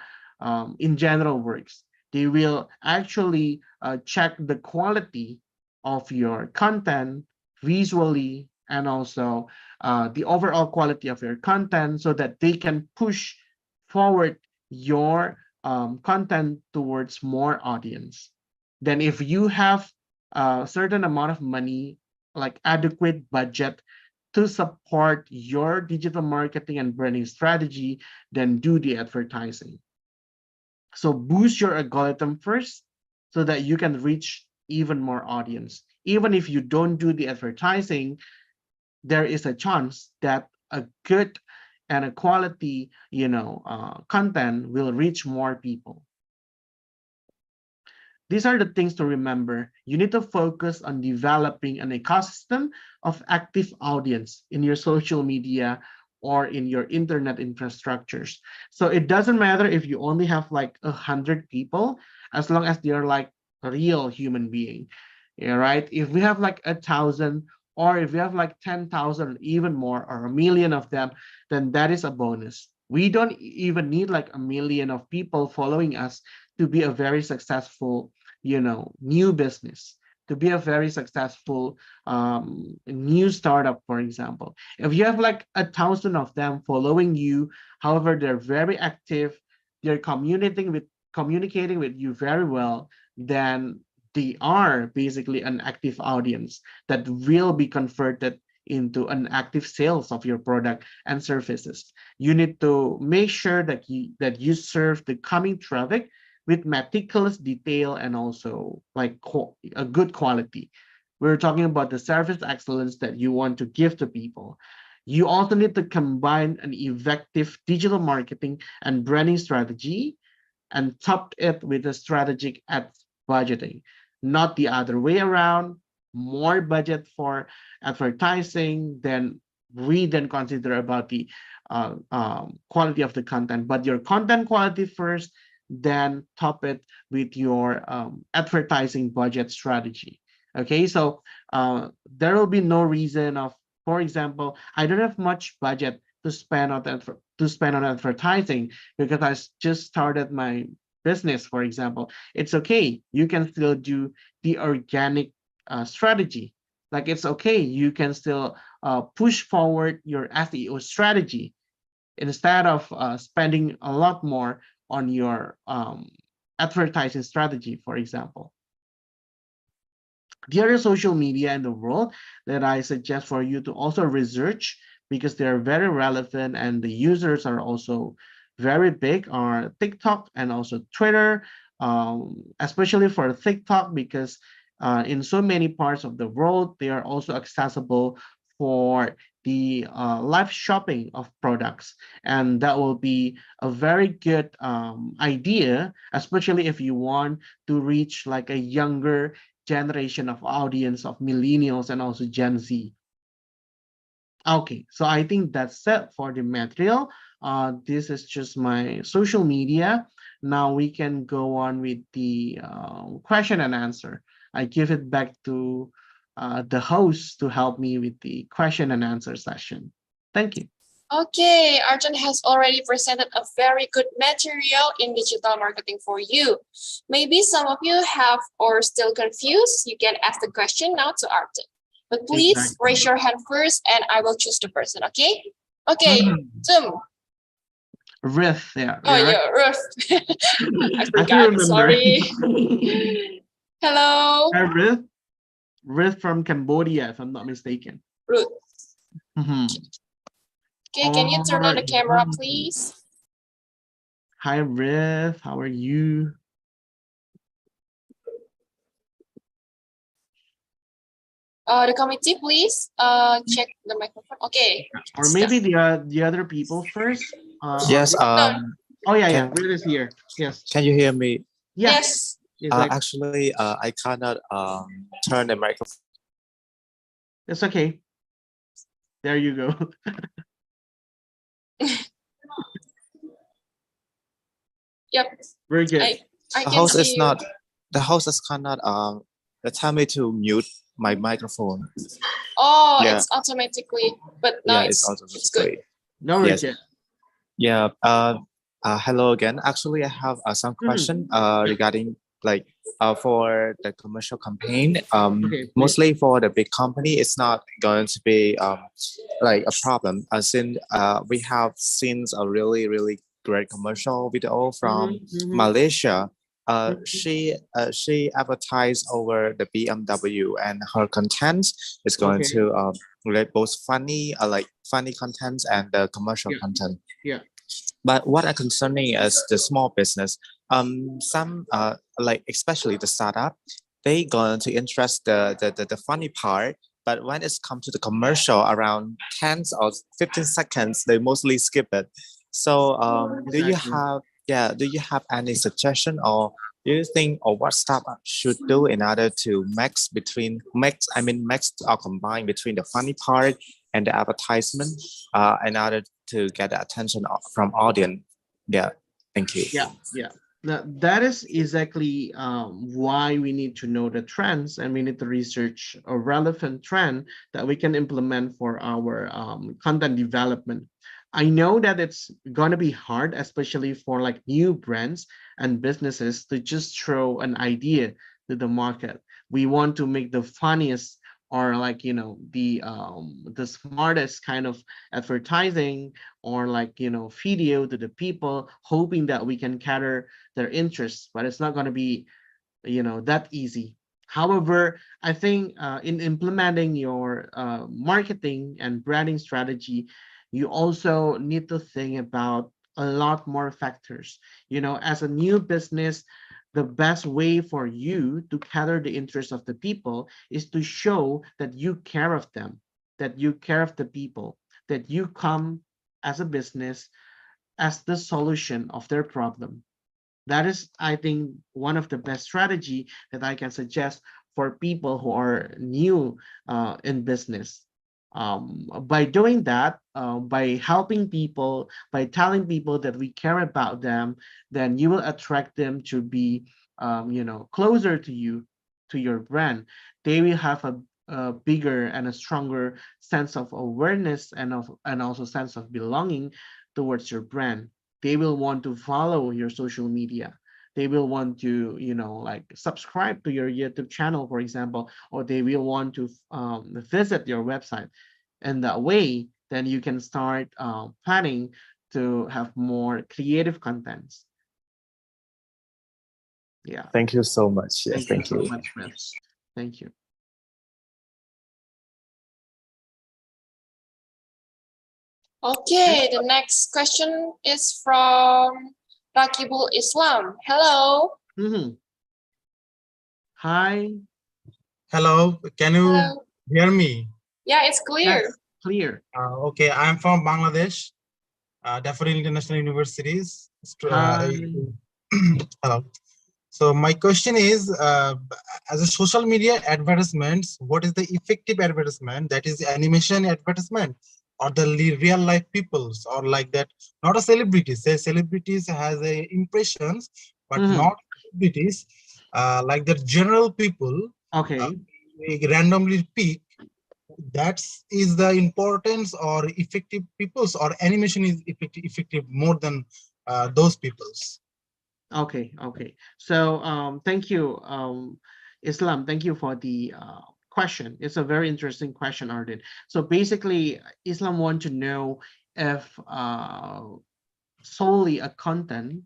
in general works. They will actually check the quality of your content visually and also the overall quality of your content so that they can push forward your content towards more audience. Then if you have a certain amount of money, like adequate budget to support your digital marketing and branding strategy, then do the advertising. So boost your algorithm first so that you can reach even more audience. Even if you don't do the advertising, there is a chance that a good and a quality, content will reach more people. These are the things to remember. You need to focus on developing an ecosystem of active audience in your social media or in your internet infrastructures. So it doesn't matter if you only have like 100 people, as long as they're like a real human being. Yeah, right? If we have like 1,000, or if we have like 10,000, even more, or 1 million of them, then that is a bonus. We don't even need like 1 million of people following us to be a very successful, new business, to be a very successful new startup, for example. If you have like 1,000 of them following you, however, they're very active, they're communicating with you very well, then they are basically an active audience that will be converted into an active sales of your product and services. You need to make sure that you serve the coming traffic with meticulous detail and also like a good quality. We're talking about the service excellence that you want to give to people. You also need to combine an effective digital marketing and branding strategy and top it with a strategic ad budgeting, not the other way around. More budget for advertising, then we then consider about the quality of the content, but your content quality first, then top it with your advertising budget strategy. Okay, so there will be no reason of, for example, I don't have much budget to spend on advertising because I just started my business, for example, it's okay. You can still do the organic strategy. Like it's okay. You can still push forward your SEO strategy instead of spending a lot more on your advertising strategy, for example. The other social media in the world that I suggest for you to also research, because they're very relevant and the users are also very big, are TikTok and also Twitter, especially for TikTok, because in so many parts of the world, they are also accessible for the live shopping of products. And that will be a very good idea, especially if you want to reach like a younger generation of audience of millennials and also Gen Z. Okay, so I think that's it for the material. This is just my social media. Now we can go on with the question and answer. I give it back to the host to help me with the question and answer session. Thank you. Okay, Arjun has already presented a very good material in digital marketing for you. Maybe some of you have or still confused. You can ask the question now to Arjun. But please raise your hand first and I will choose the person, okay? Okay, Zoom. Ruth, yeah. Oh, yeah, Ruth. I forgot, sorry. Hello. Hi, Ruth. Ruth from Cambodia, if I'm not mistaken. Ruth. Mm-hmm. Okay, can you turn on the camera, please? Hi, Ruth. How are you? The committee, please check the microphone. Okay. Or maybe the other people first. Yes. Oh yeah. Ruth is here. Yes. Can you hear me? Yes. Actually, I cannot turn the microphone. It's okay. There you go. Yep. Very good. I The can host see is not. The host is cannot tell me to mute my microphone. Oh, yeah. It's automatically, but now it's good. No, yes. Yeah. Hello again. Actually, I have some question regarding like for the commercial campaign. Mostly for the big company, it's not going to be like a problem. Since we have seen a really great commercial video from Malaysia. She advertised over the BMW, and her content is going to relate both funny funny content and the commercial content. Yeah. But what I'm concerning is the small business. Some like especially the startup, they going to interest the funny part. But when it's come to the commercial, around 10 or 15 seconds, they mostly skip it. So do you have any suggestion, or do you think, or what startup should do in order to mix or combine between the funny part and the advertisement in order to get the attention from audience? Yeah, thank you. Yeah. That is exactly why we need to know the trends, and we need to research a relevant trend that we can implement for our content development. I know that it's going to be hard, especially for like new brands and businesses, to just throw an idea to the market. We want to make the funniest, or like, you know, the smartest kind of advertising, or like, you know, video to the people, hoping that we can cater their interests, but it's not going to be, you know, that easy. However, I think in implementing your marketing and branding strategy, you also need to think about a lot more factors. You know, as a new business, the best way for you to cater the interest of the people is to show that you care of them, that you care of the people, that you come as a business as the solution of their problem. That is, I think, one of the best strategy that I can suggest for people who are new in business. By doing that, by helping people, by telling people that we care about them, then you will attract them to be, you know, closer to you, to your brand. They will have a bigger and a stronger sense of awareness and also sense of belonging towards your brand. They will want to follow your social media. they will want to, like subscribe to your YouTube channel, for example, or they will want to visit your website. And that way, then you can start planning to have more creative contents. Yeah. Thank you so much. Yes, Thank you thank so you. much, man. Thank you. Okay, the next question is from Rakibul Islam. Hello. Hi. Hello, can you Hello. hear me? Yeah, it's clear. Yes, clear. Okay, I'm from Bangladesh, Daffodil International Universities. Hi. Hello. So my question is, as a social media advertisements, what is the effective advertisement? That is animation advertisement, or the real life peoples, or like that? Not a celebrity. Say celebrities has a impressions, but not celebrities. Like the general people. Okay. We randomly pick. That is the importance or effective peoples, or animation is effective more than those peoples. Okay. So thank you, Islam. Thank you for the question. It's a very interesting question, Arden. So basically, Islam want to know if solely a content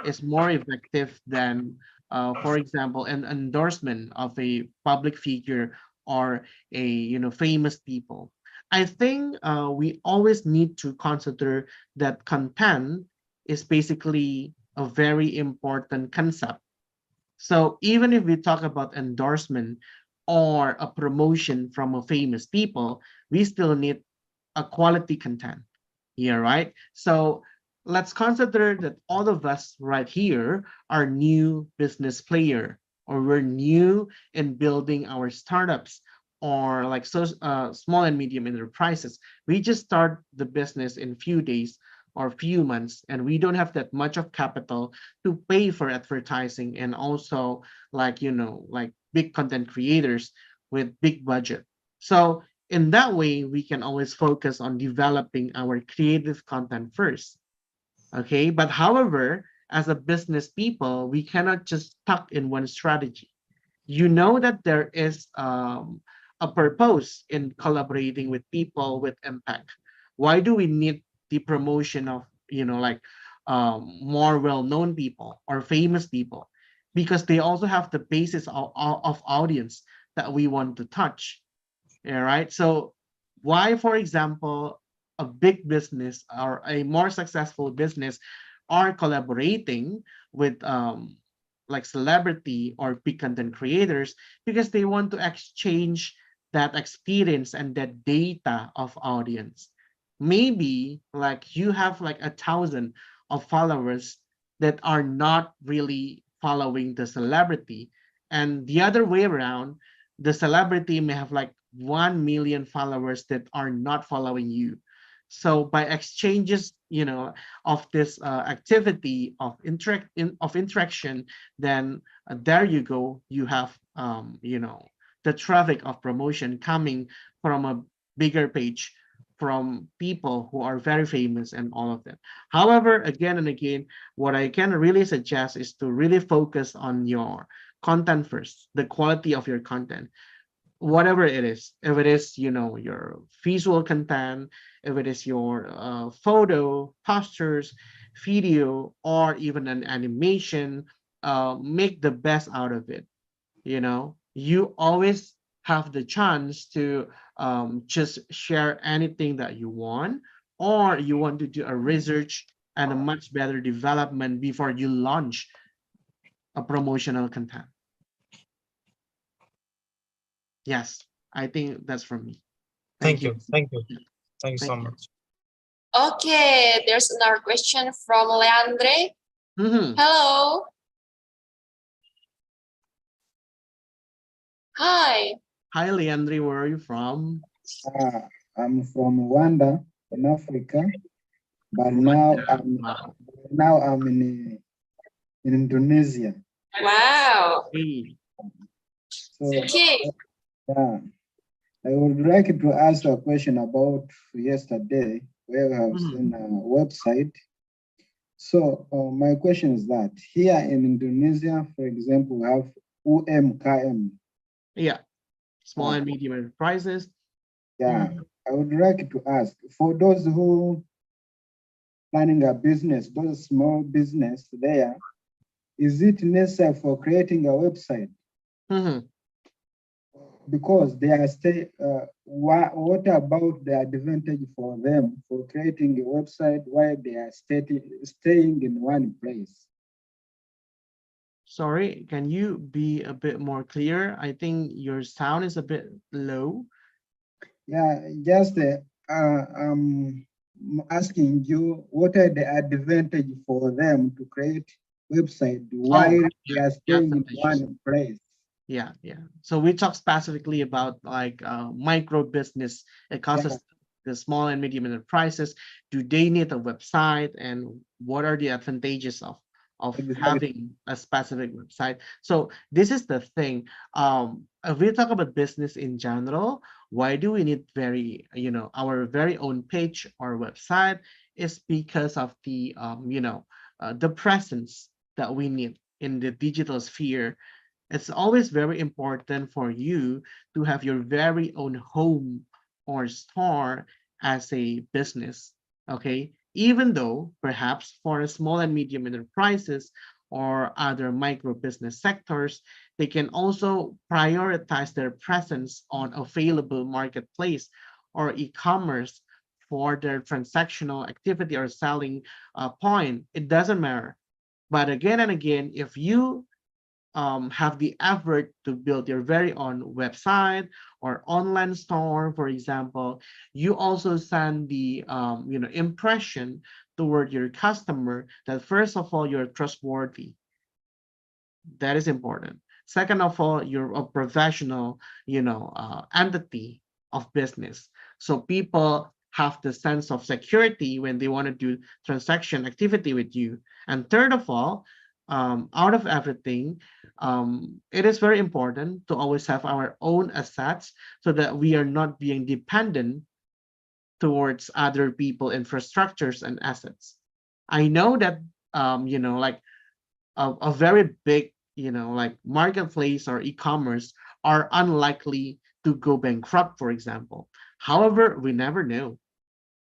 is more effective than, for example, an endorsement of a public figure or a famous people. I think we always need to consider that content is basically a very important concept. So even if we talk about endorsement or a promotion from a famous people, we still need a quality content here, right? So let's consider that all of us right here are new business player, or we're new in building our startups, or like small and medium enterprises. We just start the business in few days or few months, and we don't have that much of capital to pay for advertising, and also like big content creators with big budget. So in that way, we can always focus on developing our creative content first. Okay, but however, as a business people, we cannot just stuck in one strategy. You know that there is a purpose in collaborating with people with impact. Why do we need the promotion of more well-known people or famous people? Because they also have the basis of audience that we want to touch. Yeah, right. So why, for example, a big business or a more successful business are collaborating with like celebrity or big content creators? Because they want to exchange that experience and that data of audience. Maybe like you have like 1,000 of followers that are not really following the celebrity, and the other way around, the celebrity may have like 1 million followers that are not following you. So by exchanges, of this activity of interaction, then there you go. You have the traffic of promotion coming from a bigger page, from people who are very famous and all of that. However, again and again, what I can really suggest is to really focus on your content first, the quality of your content, whatever it is. If it is your visual content, if it is your photo, posters, video, or even an animation, make the best out of it. You always have the chance to just share anything that you want, or you want to do a research and a much better development before you launch a promotional content. Yes, I think that's from me. Thank you. Thank you so much. Okay, there's another question from Leandre. Hello. Hi. Hi, Leandre. Where are you from? I'm from Rwanda in Africa, but now I'm in Indonesia. Wow. So, okay. Yeah, I would like to ask a question about yesterday, where we have seen a website. So my question is that here in Indonesia, for example, we have UMKM. Yeah, small and medium enterprises. Yeah, I would like to ask for those who planning a business, those small business there, is it necessary for creating a website? Because they are what about the advantage for them for creating a website while they are staying in one place? Sorry, can you be a bit more clear? I think your sound is a bit low. Yeah, just asking you what are the advantage for them to create website while they are staying in one place? Yeah. So we talk specifically about like micro business ecosystem, the small and medium enterprises. Do they need a website, and what are the advantages of having a specific website? So this is the thing. If we talk about business in general, why do we need our very own page or website? Is because of the the presence that we need in the digital sphere. It's always very important for you to have your very own home or store as a business, okay? Even though perhaps for small and medium enterprises or other micro business sectors, they can also prioritize their presence on available marketplace or e-commerce for their transactional activity or selling point. It doesn't matter. But again and again, if you have the effort to build your very own website or online store, for example, you also send the impression toward your customer that first of all you're trustworthy. That is important. Second of all, you're a professional, entity of business. So people have the sense of security when they want to do transaction activity with you. And third of all, out of everything, it is very important to always have our own assets so that we are not being dependent towards other people, infrastructures, and assets. I know that, like a very big, like marketplace or e-commerce are unlikely to go bankrupt, for example. However, we never know.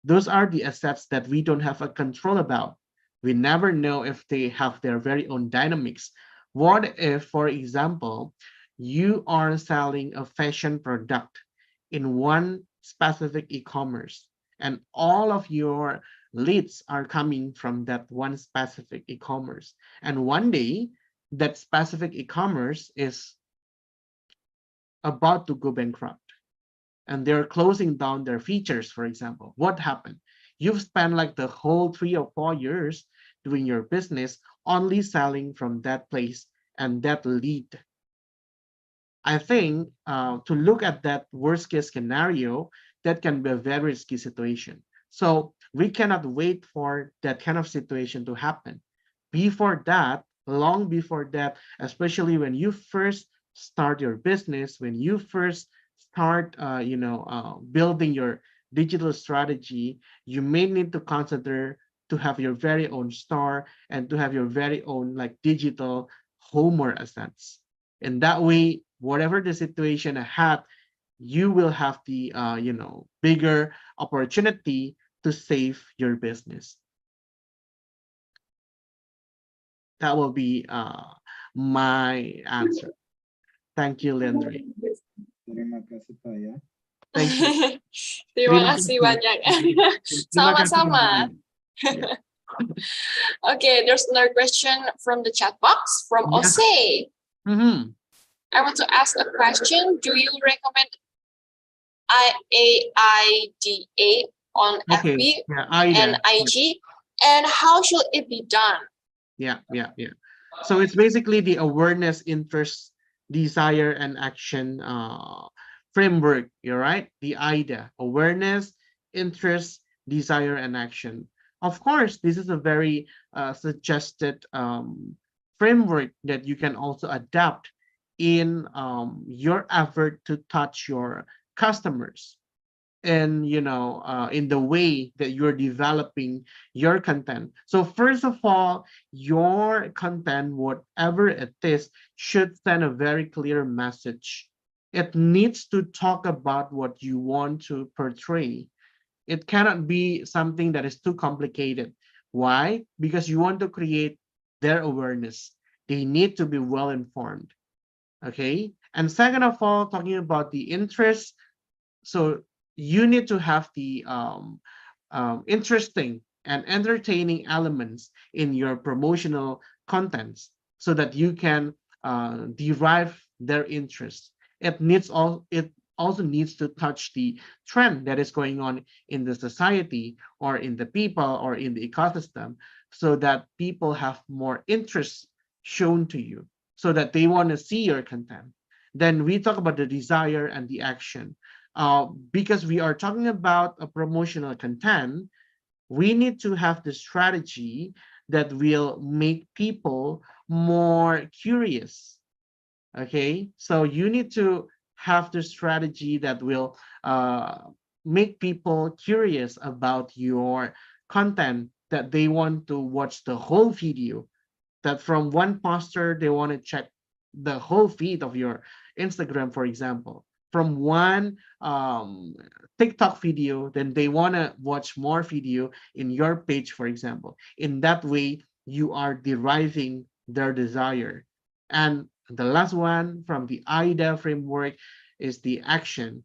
Those are the assets that we don't have a control about. We never know if they have their very own dynamics. What if, for example, you are selling a fashion product in one specific e-commerce and all of your leads are coming from that one specific e-commerce. And one day that specific e-commerce is about to go bankrupt and they're closing down their features, for example. What happened? You've spent like the whole 3 or 4 years doing your business only selling from that place and that lead. I think to look at that worst case scenario, that can be a very risky situation. So we cannot wait for that kind of situation to happen. Before that, long before that, especially when you first start your business, when you first start, building your digital strategy, you may need to consider to have your very own store and to have your very own like digital home or assets. And that way, whatever the situation ahead, you will have the bigger opportunity to save your business. That will be my answer. Thank you, Lendry. Terima kasih Pak ya. Thank you. Terima kasih banyak. Sama-sama. Okay, there's another question from the chat box from Ose. I want to ask a question. Do you recommend IAIDA on FB and IG? And how should it be done? Yeah. So it's basically the awareness, interest, desire, and action framework. You're right. The IDA, awareness, interest, desire, and action. Of course, this is a very suggested framework that you can also adapt in your effort to touch your customers. in, in the way that you're developing your content. So first of all, your content, whatever it is, should send a very clear message. It needs to talk about what you want to portray. It cannot be something that is too complicated. Why? Because you want to create their awareness. They need to be well informed. Okay. And second of all, talking about the interest, so you need to have the interesting and entertaining elements in your promotional contents so that you can derive their interest. It also needs to touch the trend that is going on in the society or in the people or in the ecosystem, so that people have more interest shown to you, so that they want to see your content. Then we talk about the desire and the action. Because we are talking about a promotional content, we need to have the strategy that will make people more curious. Okay, so you need to have the strategy that will make people curious about your content, that they want to watch the whole video, that from one poster they want to check the whole feed of your Instagram, for example. From one TikTok video, then they want to watch more video in your page, for example. In that way, you are deriving their desire. And the last one from the IDA framework is the action.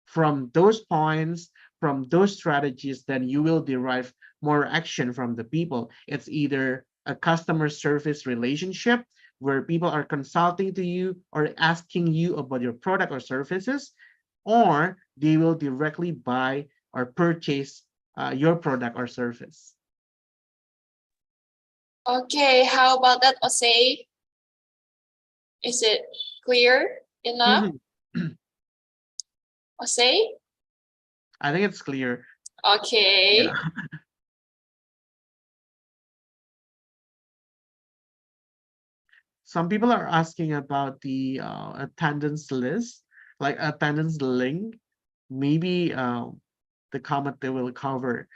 From those points, from those strategies, then you will derive more action from the people. It's either a customer service relationship where people are consulting to you or asking you about your product or services, or they will directly buy or purchase your product or service. Okay, how about that, Osei? Is it clear enough? Osei? I think it's clear. Okay. Yeah. Some people are asking about the attendance list, like attendance link. Maybe the comment they will cover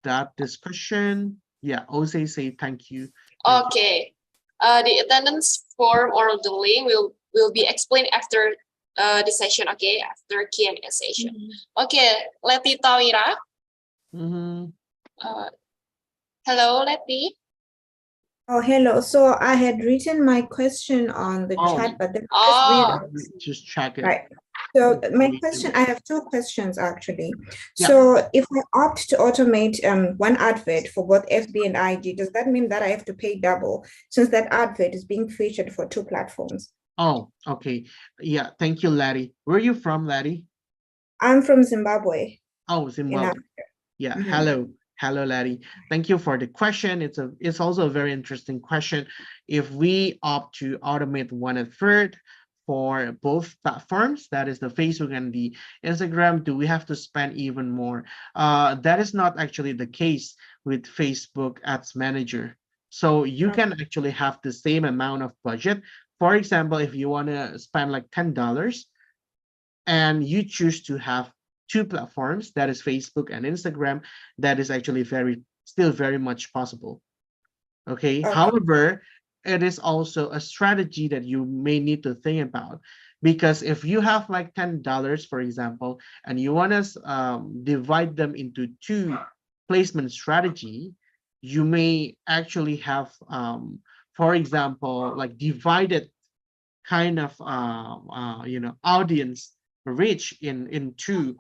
that discussion. Yeah, Ose say thank you. Okay. The attendance form or the link will be explained after the session, okay? After Q&A session. Okay, Leti Tawira. Hello, Leti. Oh, hello. So I had written my question on the chat, but then just check it. Right. So my question, I have two questions actually. So if I opt to automate one advert for both FB and IG, does that mean that I have to pay double since that advert is being featured for two platforms? Oh, okay. Yeah, thank you, Larry. Where are you from, Larry? I'm from Zimbabwe. Oh, Zimbabwe. Yeah, hello. Hello, Larry. Thank you for the question. It's also a very interesting question. If we opt to automate one advert for both platforms, that is the Facebook and the Instagram, do we have to spend even more? That is not actually the case with Facebook Ads Manager. So you can actually have the same amount of budget. For example, if you want to spend like $10 and you choose to have two platforms, that is Facebook and Instagram, that is actually still very much possible. Okay. However, it is also a strategy that you may need to think about, because if you have like $10, for example, and you want to divide them into two placement strategy, you may actually have, for example, like divided kind of audience reach in two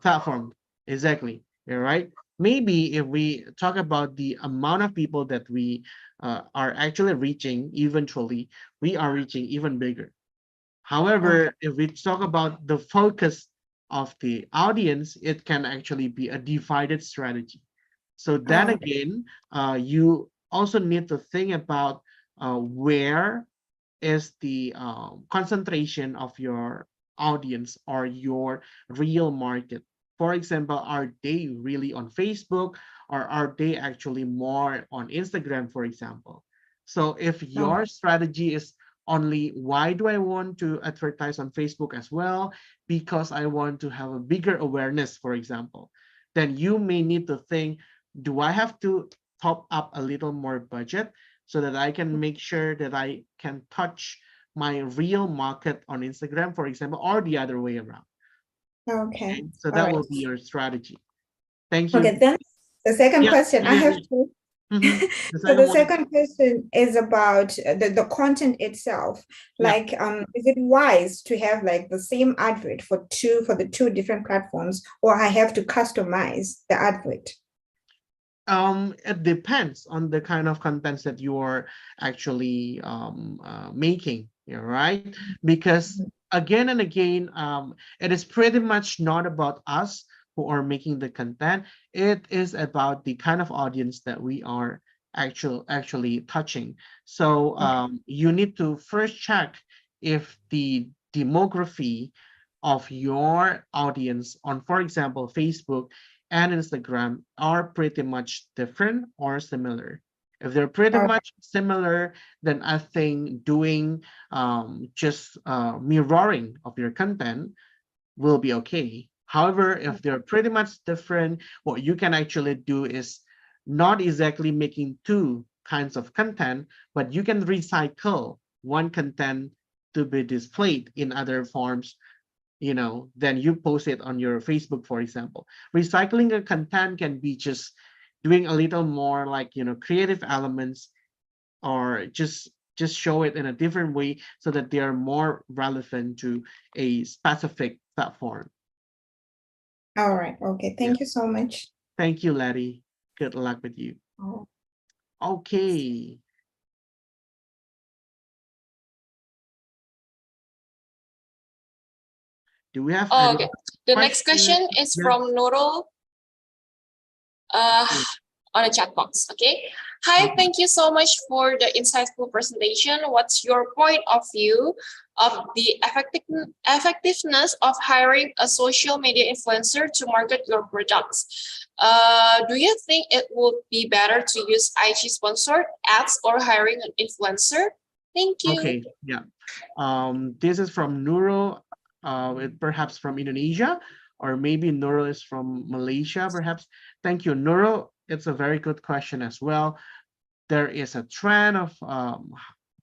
platform. Exactly. All right. Maybe if we talk about the amount of people that we are actually reaching, eventually we are reaching even bigger. However, if we talk about the focus of the audience, it can actually be a divided strategy. So then again, you also need to think about where is the concentration of your audience or your real market. For example, are they really on Facebook, or are they actually more on Instagram, for example? So if your strategy is only. Why do I want to advertise on Facebook as well? Because I want to have a bigger awareness, for example. Then you may need to think, do I have to top up a little more budget so that I can make sure that I can touch my real market on Instagram, for example, or the other way around? Okay. So All that right. will be your strategy. Thank you. Okay, then the second Yeah, question I have yeah. to. The So second the one. second question is about the content itself. Yeah. Like, is it wise to have like the same advert for the two different platforms, or I have to customize the advert? It depends on the kind of contents that you are actually making, right? Because again and again, it is pretty much not about us who are making the content. It is about the kind of audience that we are actually touching. So you need to first check if the demography of your audience on, for example, Facebook and Instagram are pretty much different or similar. If they're pretty much similar, then I think doing just mirroring of your content will be okay. However, if they're pretty much different, what you can actually do is not exactly making two kinds of content, but you can recycle one content to be displayed in other forms, then you post it on your Facebook, for example. Recycling a content can be just doing a little more like, creative elements, or just show it in a different way so that they are more relevant to a specific platform. All right. Okay. Thank you so much. Thank you, Letty. Good luck with you. Oh. Okay. Do we have Okay. The next question is from Nurul on the chat box. Okay. Hi, thank you so much for the insightful presentation. What's your point of view of the effectiveness of hiring a social media influencer to market your products? Do you think it would be better to use IG sponsored ads or hiring an influencer? Thank you. Okay, yeah. This is from Nurul, perhaps from Indonesia, or maybe Nurul is from Malaysia, perhaps. Thank you, Nurul. It's a very good question as well. There is a trend of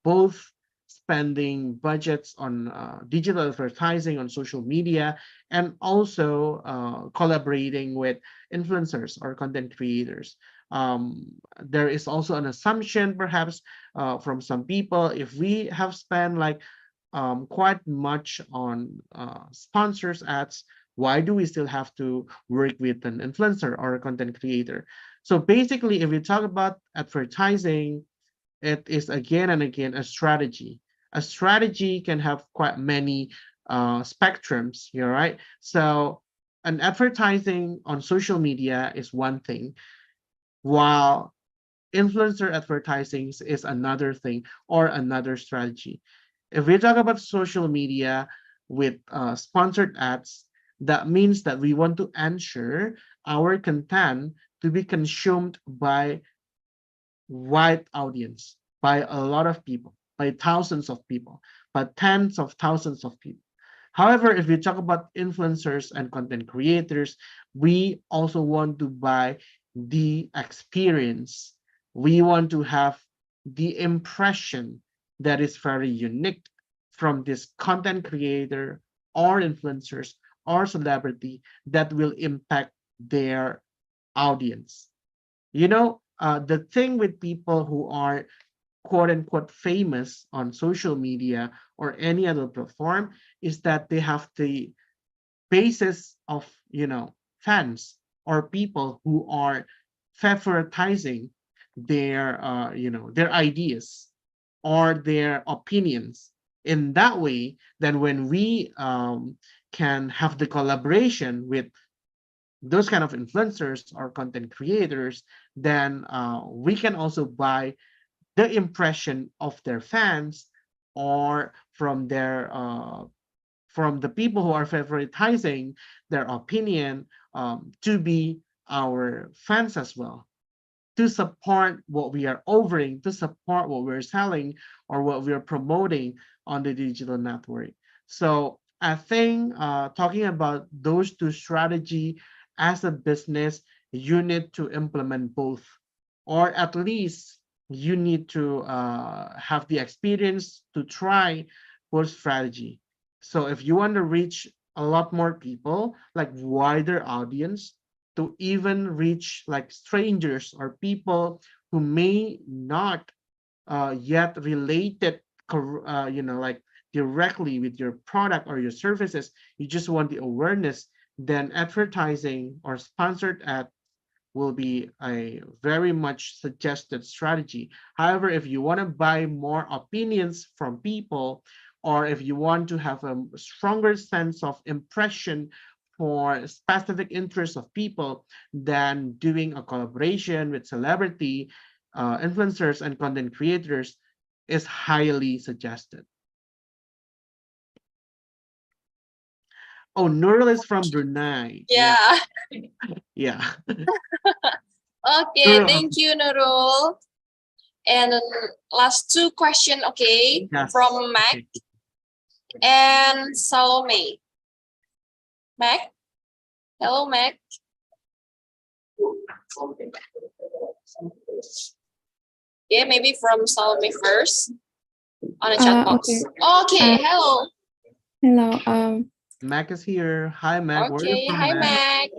both spending budgets on digital advertising on social media and also collaborating with influencers or content creators. There is also an assumption, perhaps, from some people, if we have spent like quite much on sponsors ads, why do we still have to work with an influencer or a content creator? So basically, if we talk about advertising, it is again and again a strategy. A strategy can have quite many spectrums here, right? So an advertising on social media is one thing, while influencer advertising is another thing or another strategy. If we talk about social media with sponsored ads, that means that we want to ensure our content to be consumed by wide audience, by a lot of people, by thousands of people, by tens of thousands of people. However, if we talk about influencers and content creators, we also want to buy the experience. We want to have the impression that is very unique from this content creator or influencers or celebrity that will impact their audience. The thing with people who are quote unquote famous on social media or any other platform is that they have the basis of fans or people who are favoritizing their ideas or their opinions. In that way, then when we can have the collaboration with those kind of influencers or content creators, then we can also buy the impression of their fans or from the people who are favoritizing their opinion to be our fans as well. to support what we are offering, to support what we're selling or what we're promoting on the digital network. So I think talking about those two strategy as a business, you need to implement both, or at least you need to have the experience to try both strategy. So if you want to reach a lot more people, like wider audience, to even reach like strangers or people who may not yet related, like directly with your product or your services, you just want the awareness, then advertising or sponsored ad will be a very much suggested strategy. However, if you want to buy more opinions from people, or if you want to have a stronger sense of impression for specific interests of people, then doing a collaboration with celebrity, influencers, and content creators is highly suggested. Oh, Nurul is from Brunei. Yeah. Yeah. Okay, thank you, Nurul. And last two question, okay, Yes. from Mac and Salome. Mac? Hello, Mac. Yeah, maybe from Salome first on the chat box. Okay, hello. Hello. Mac is here. Hi, Mac. Where are you Okay, from, hi, Mac.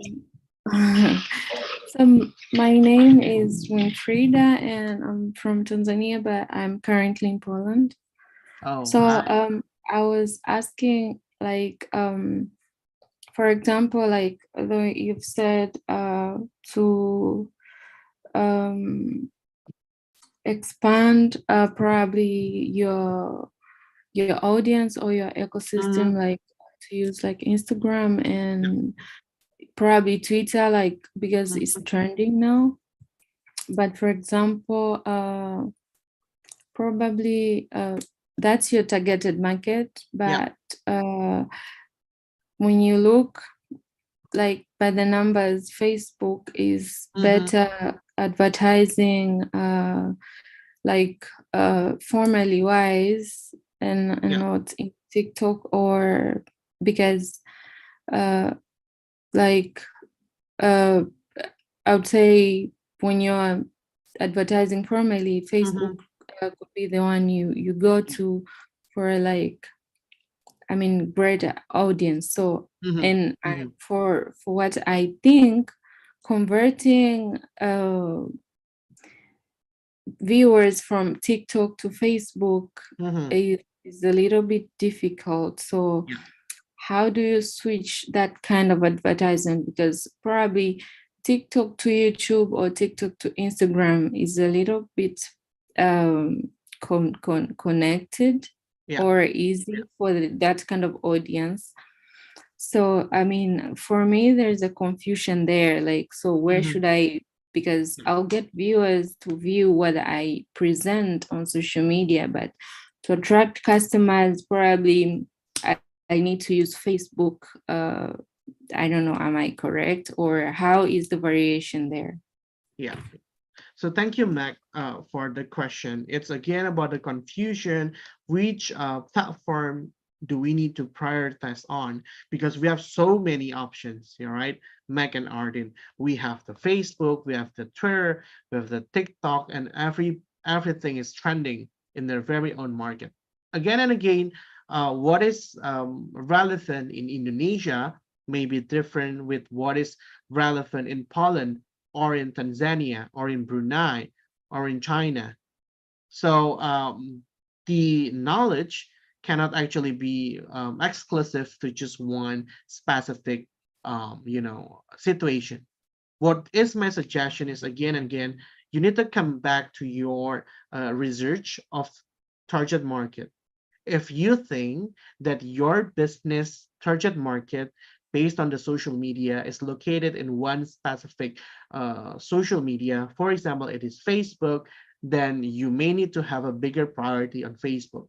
So my name is Winfrida and I'm from Tanzania, but I'm currently in Poland. Oh, so hi. I was asking, like, for example, like though you've said to expand probably your audience or your ecosystem, like to use like Instagram and probably Twitter, like because it's trending now. But for example, probably that's your targeted market, but when you look like by the numbers, Facebook is better advertising, like formally wise, and not in TikTok, or because like I would say when you're advertising formally, Facebook could be the one you go to for like, I mean, greater audience. So and for what I think, converting viewers from TikTok to Facebook is a little bit difficult. So how do you switch that kind of advertising? Because probably TikTok to YouTube or TikTok to Instagram is a little bit connected or easy for that kind of audience. So, I mean, for me, there's a confusion there. Like, so where should I, because I'll get viewers to view what I present on social media, but to attract customers, probably I need to use Facebook. I don't know, am I correct? Or how is the variation there? Yeah. So thank you, Mac, for the question. It's again about the confusion. Which platform do we need to prioritize on? Because we have so many options, right? Mac and Arden. We have the Facebook, we have the Twitter, we have the TikTok, and everything is trending in their very own market. Again and again, what is relevant in Indonesia may be different with what is relevant in Poland or in Tanzania or in Brunei or in China. So the knowledge cannot actually be exclusive to just one specific situation. What is my suggestion is, again and again, you need to come back to your research of target market. If you think that your business target market based on the social media is located in one specific social media, for example, it is Facebook, then you may need to have a bigger priority on Facebook.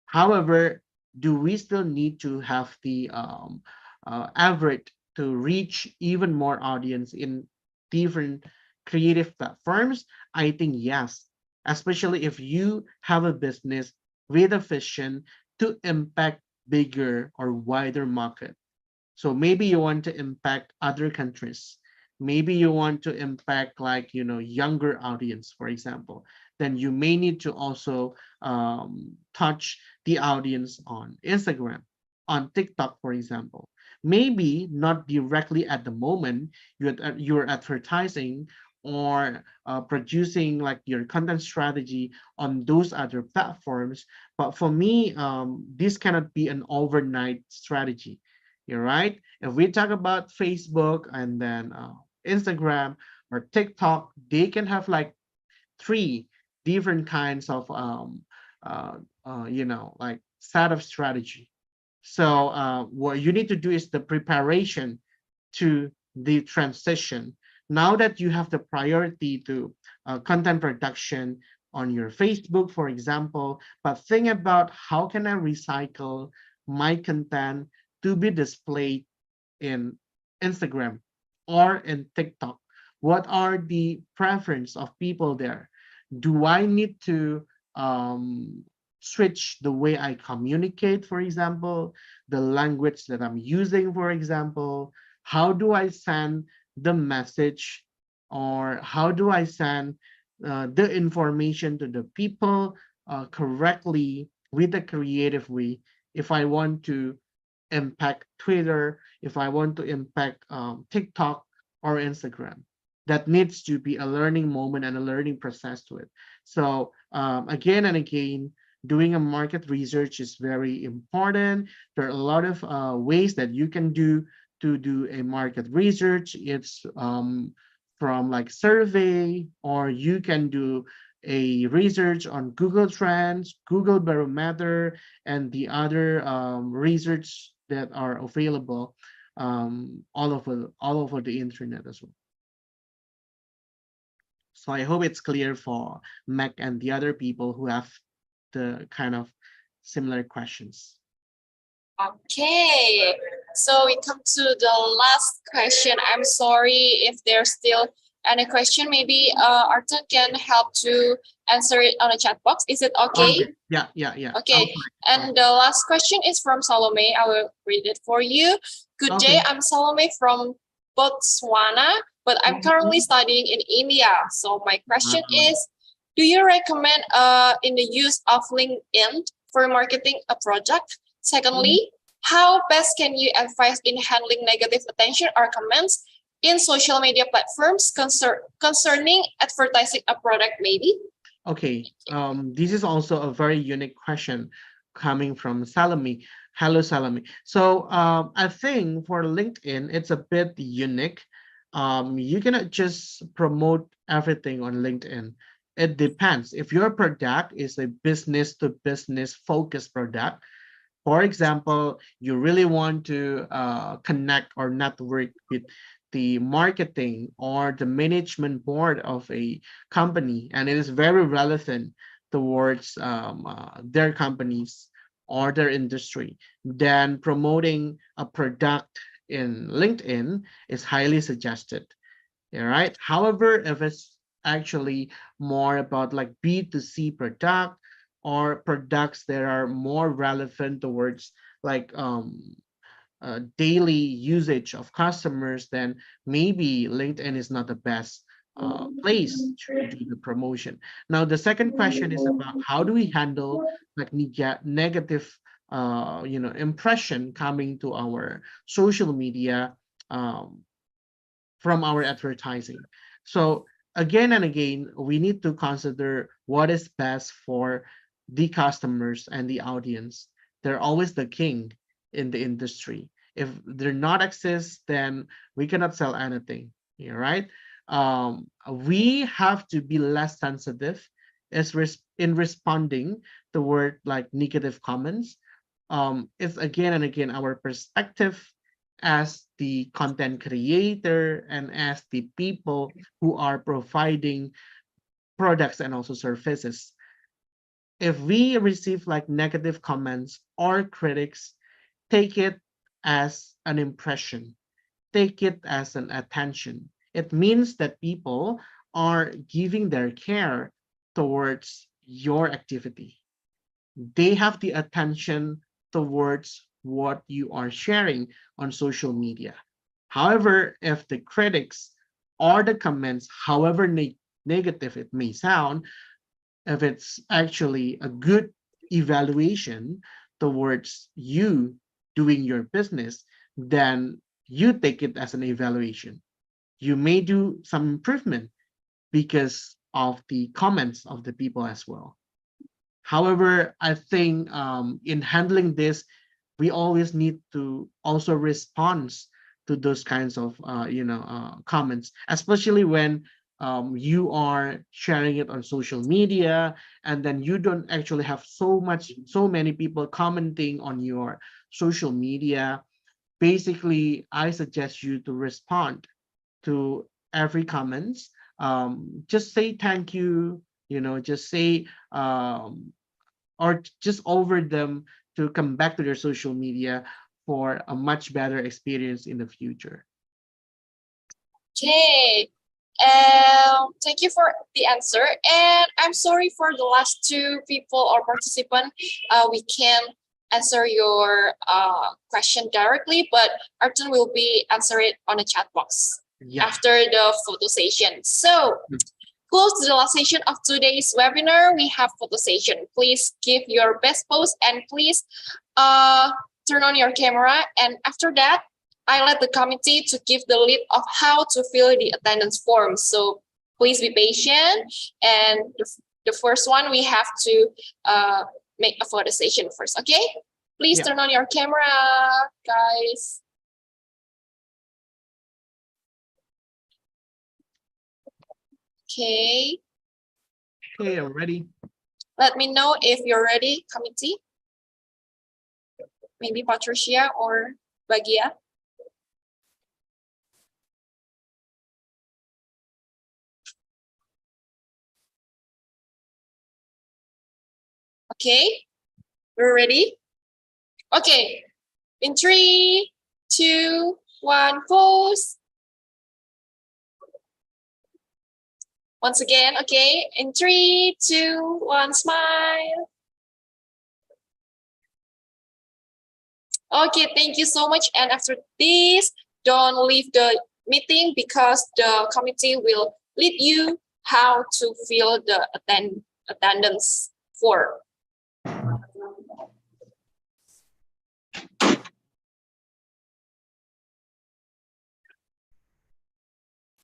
However, do we still need to have the effort to reach even more audience in different creative platforms? I think yes, especially if you have a business with a vision to impact bigger or wider market. So maybe you want to impact other countries. Maybe you want to impact like, younger audience, for example. Then you may need to also touch the audience on Instagram, on TikTok, for example. Maybe not directly at the moment you're advertising or producing like your content strategy on those other platforms. But for me, this cannot be an overnight strategy. You're right. If we talk about Facebook and then Instagram or TikTok, they can have like three different kinds of like set of strategy. So what you need to do is the preparation to the transition. Now that you have the priority to content production on your Facebook, for example, but think about how can I recycle my content to be displayed in Instagram or in TikTok? What are the preference of people there? Do I need to switch the way I communicate, for example, the language that I'm using, for example? How do I send the message, or how do I send the information to the people correctly with a creative way if I want to impact Twitter, if I want to impact TikTok or Instagram? That needs to be a learning moment and a learning process to it. So again and again, doing a market research is very important. There are a lot of ways that you can do to do a market research. It's from like survey, or you can do a research on Google Trends, Google Barometer, and the other research that are available all over the internet as well. So I hope it's clear for Mac and the other people who have the kind of similar questions. Okay, so we come to the last question. I'm sorry if there's still any question. Maybe Arthur can help to answer it on the chat box. Is it okay? Yeah. Okay, and the last question is from Salome. I will read it for you. Good day, I'm Salome from Botswana, but I'm currently studying in India. So my question is, do you recommend in the use of LinkedIn for marketing a product? Secondly, how best can you advise in handling negative attention or comments in social media platforms concerning advertising a product maybe? Okay, this is also a very unique question coming from Salome. Hello, Salome. So I think for LinkedIn, it's a bit unique. You cannot just promote everything on LinkedIn. It depends. If your product is a business-to-business focused product, for example, you really want to connect or network with the marketing or the management board of a company, and it is very relevant towards their companies or their industry, then promoting a product in LinkedIn is highly suggested. All right. However, if it's actually more about like B2C product, or products that are more relevant towards like daily usage of customers, then maybe LinkedIn is not the best place to do the promotion. Now, the second question is about how do we handle like negative impression coming to our social media from our advertising. So again and again, we need to consider what is best for the customers and the audience. They're always the king in the industry. If they're not exist, then we cannot sell anything. Right? We have to be less sensitive in responding to word like negative comments. It's again and again our perspective as the content creator and as the people who are providing products and also services. If we receive like negative comments or critics, take it as an impression, take it as an attention. It means that people are giving their care towards your activity. They have the attention towards what you are sharing on social media. However, if the critics or the comments, however negative it may sound, if it's actually a good evaluation towards you doing your business, then you take it as an evaluation. You may do some improvement because of the comments of the people as well. However, I think in handling this, we always need to also respond to those kinds of comments, especially when you are sharing it on social media, and then you don't actually have so many people commenting on your social media. Basically, I suggest you to respond to every comments. Just say thank you, just say or just over them to come back to their social media for a much better experience in the future. Okay. Thank you for the answer. And I'm sorry for the last two people or participant. We can't answer your question directly, but Arjun will be answer it on the chat box after the photo session. So close to the last session of today's webinar, we have photo session. Please give your best pose and please turn on your camera. And after that, I let the committee to give the lead of how to fill the attendance form. So please be patient. And the first one, we have to make a photo session first, okay? Please turn on your camera, guys. Okay. Okay, I'm ready. Let me know if you're ready, committee. Maybe Patricia or Bagia. Okay, we're ready. Okay, in 3, 2, 1, pose. Once again, okay, in 3, 2, 1, smile. Okay, thank you so much. And after this, don't leave the meeting because the committee will lead you how to fill the attendance form.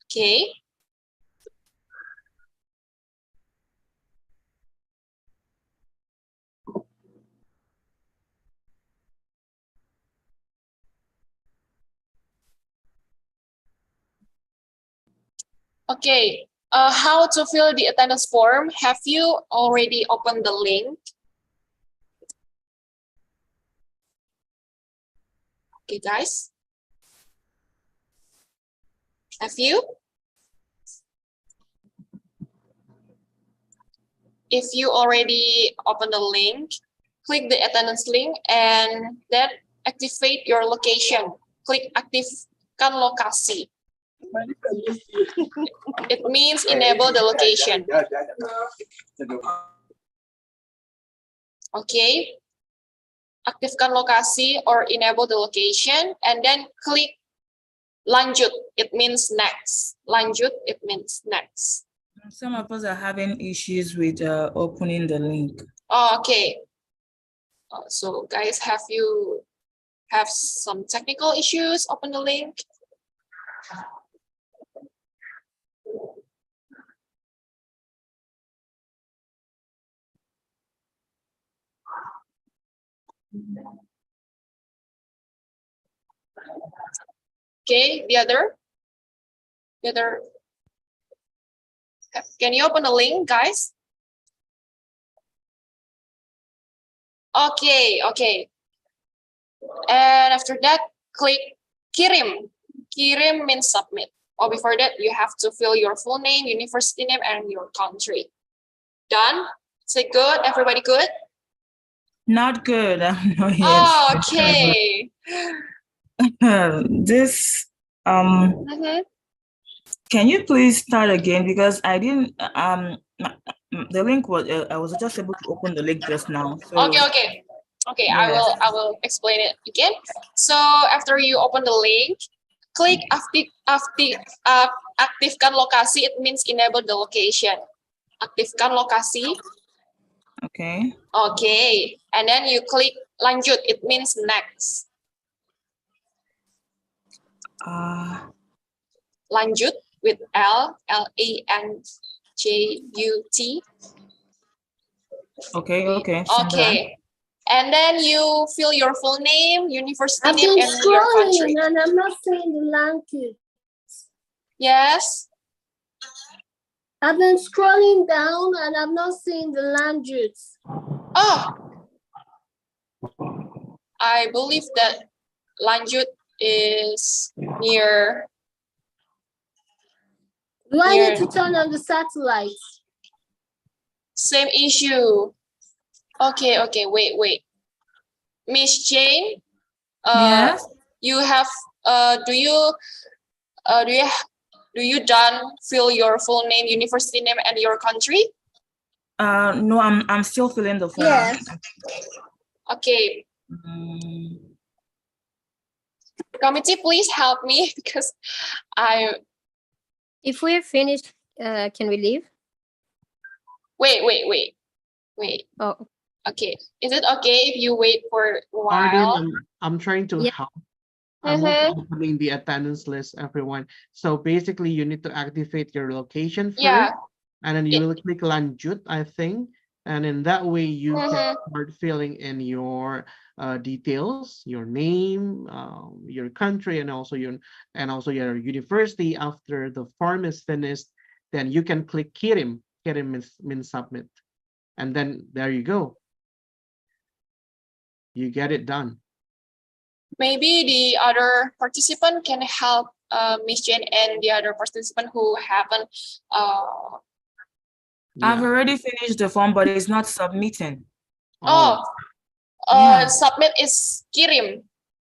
Okay. Okay, how to fill the attendance form? Have you already opened the link? Okay, guys. Have you? If you already opened the link, click the attendance link and then activate your location. Click aktifkan lokasi. It means enable the location. Okay. Aktifkan lokasi or enable the location and then click lanjut. It means next. Lanjut, it means next. Some of us are having issues with opening the link. Oh, okay. So guys, have you have some technical issues? Open the link. Okay, the other. Can you open the link, guys? Okay. And after that, click kirim. Kirim means submit. Or before that, you have to fill your full name, university name, and your country. Done? Say good. Everybody good? Not good. Not yet. Oh, okay. This Can you please start again, because I didn't the link was I was just able to open the link just now. So Okay. yes. I will explain it again. So after you open the link, click aktifkan lokasi. It means enable the location. Aktifkan lokasi. Okay. Okay, and then you click lanjut. It means next. Lanjut with LANJUT. Okay. Okay. And then you fill your full name, university I've name, been and your country. scrolling and I'm not seeing the language. Yes. I've been scrolling down and I'm not seeing the language. Oh, I believe that lanjut is near. Do I need to turn on the satellites? Same issue. Okay, wait. Miss Jane, yes. You have do you done fill your full name, university name, and your country? No, I'm still filling the form. Yes. Okay. Committee, please help me because If we're finished, can we leave? Wait. Oh. Okay. Is it okay if you wait for a while? Arden, I'm trying to help. I'm also opening the attendance list, everyone. So basically, you need to activate your location first, and then you will click Lanjut, I think, and in that way you can start filling in your details, your name, your country, and also your university. After the form is finished, then you can click Kirim. Kirim means submit, and then there you go. You get it done. Maybe the other participant can help Miss Jane and the other participant who haven't. I've already finished the form, but it's not submitting. Submit is kirim.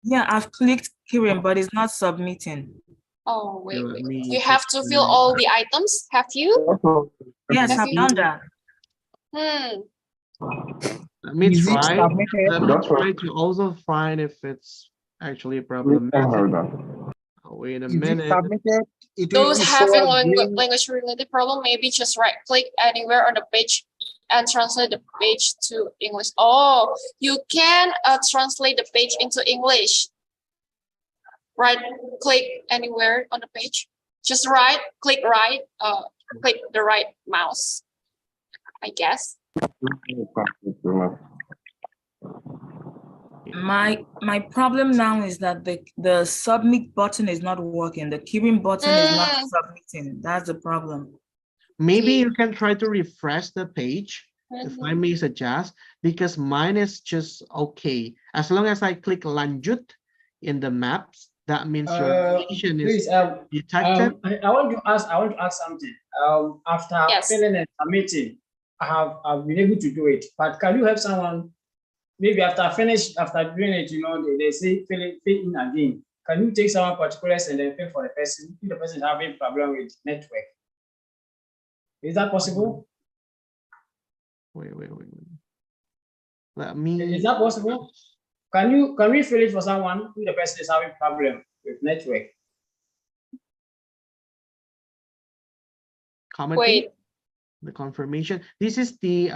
Yeah, I've clicked kirim, but it's not submitting. Oh, wait. You have to fill all the items, have you? Yes, I've done that. Let me try. Let me try to also find if it's actually a problem. Wait a minute. Those having language related problem, maybe just right click anywhere on the page and translate the page to English. Oh, you can translate the page into English. Right click anywhere on the page. Just click the right mouse, I guess. My problem now is that the submit button is not working. The kirim button is not submitting. That's the problem. Maybe you can try to refresh the page, if I may suggest, because mine is just okay. As long as I click Lanjut in the maps, that means your location is detected. I want to ask something. After filling and submitting, I've been able to do it. But can you help someone? Maybe after doing it, they say fill in again. Can you take someone particulars and then pay for the person if the person is having problem with network? Is that possible? Wait. Let me. Is that possible? Can we fill it for someone if the person is having problem with network? Wait. The confirmation. This is the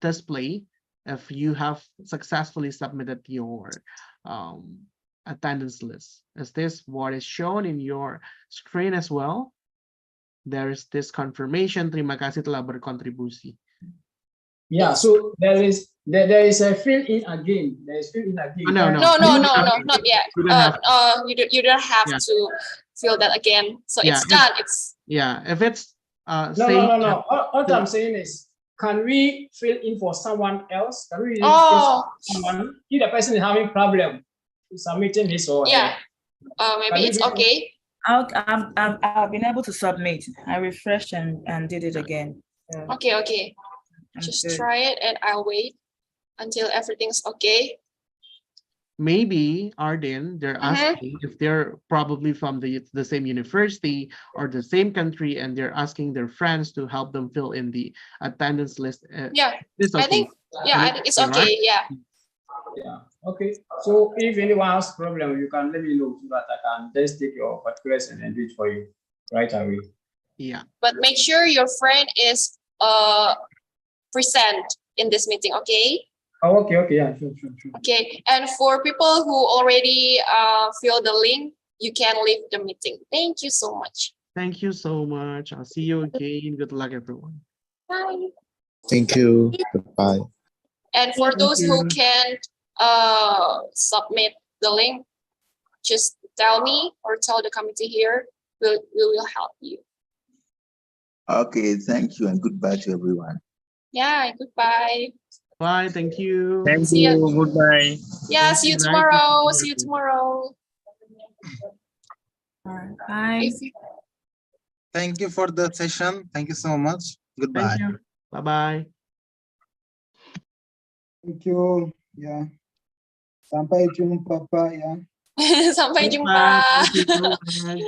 display if you have successfully submitted your attendance list. Is this what is shown in your screen as well? There is this confirmation. Terima kasih telah berkontribusi. Yeah, so there is a fill in again. There is fill in again. No, not yet. You don't have to fill that again. So it's done. If it's no. What I'm saying is, can we fill in for someone else? Can we someone if the person is having problem submitting his or her? Maybe it's okay. I've been able to submit. I refreshed and did it again. Okay. Just try it and I'll wait until everything's okay. maybe Arden, they're asking if they're probably from the same university or the same country, and they're asking their friends to help them fill in the attendance list. Yeah, it's I okay. think I think it's okay. Right? Yeah. Yeah. Okay. So if anyone has problem, you can let me know so that I can just take your particulars and then do it for you right away. Yeah. But make sure your friend is present in this meeting, okay? Oh, okay, yeah, sure. Okay, and for people who already fill the link, you can leave the meeting. Thank you so much. Thank you so much. I'll see you again. Good luck, everyone. Bye. Thank you. Goodbye. And for those who can't submit the link, just tell me or tell the committee here. We will help you. Okay, thank you and goodbye to everyone. Yeah, goodbye. Bye, thank you. Thank you, goodbye. Yeah, see you tomorrow. See you tomorrow. Bye. Thank you for the session. Thank you so much. Goodbye. Thank you. Bye-bye. Thank you. Yeah. Sampai jumpa, Pak, ya. Sampai jumpa. Thank you so much.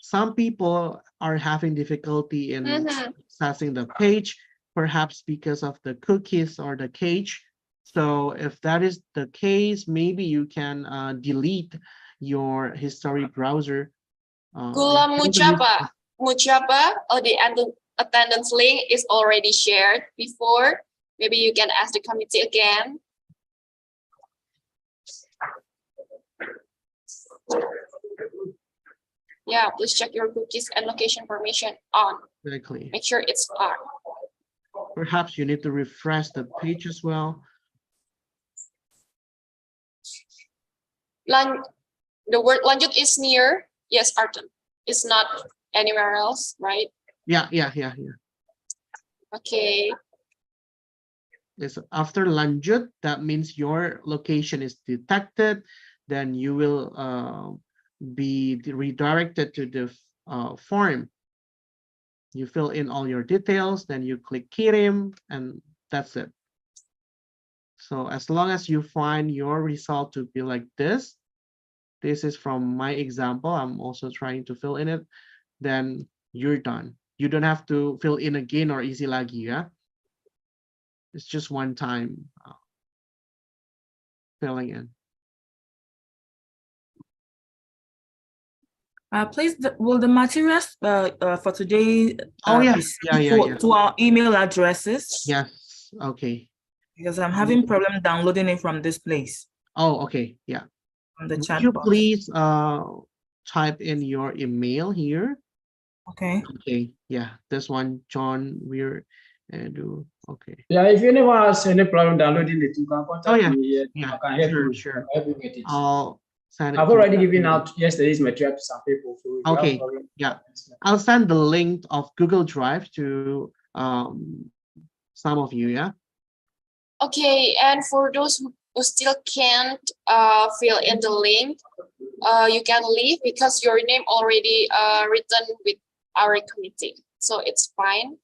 Some people are having difficulty in accessing the page, perhaps because of the cookies or the cache. So if that is the case, maybe you can delete your history browser. Gula Mujaba, the attendance link is already shared before. Maybe you can ask the committee again. Yeah, please check your cookies and location permission on. Exactly. Make sure it's on. Perhaps you need to refresh the page as well. The word lanjut is near. Yes, Artem. It's not anywhere else, right? Yeah. Okay. Yes, after lanjut, that means your location is detected. Then you will be redirected to the form. You fill in all your details, then you click kirim, and that's it. So as long as you find your result to be like this is from my example, I'm also trying to fill in it, then you're done. You don't have to fill in again or easy lagi, yeah? It's just one time filling in. Please, will the materials for today yeah. be sent to our email addresses? Yes, okay. Because I'm having problem downloading it from this place. Oh, okay, yeah. From the Would chat you box. please type in your email here? Okay. Okay, yeah, this one, John Weir and okay. Yeah, if anyone has any problem downloading it, you can contact me here. Yeah, I can help you. sure. Help you get it. I'll send it. I've already given out yesterday's material to some people. So if okay, you have problem, yeah. I'll send the link of Google Drive to some of you, yeah? Okay, and for those who still can't fill in the link, you can leave because your name already written with our committee. So it's fine.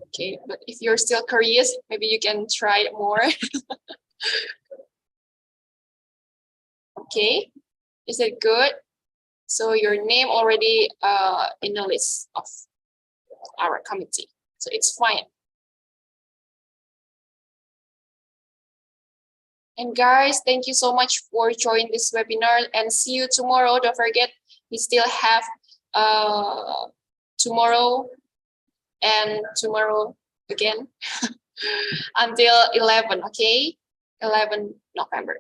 Okay, but if you're still curious, maybe you can try it more. Okay, is it good? So your name already in the list of our committee. So it's fine. And guys, thank you so much for joining this webinar and see you tomorrow. Don't forget, we still have tomorrow and tomorrow again until 11, okay? 11 November.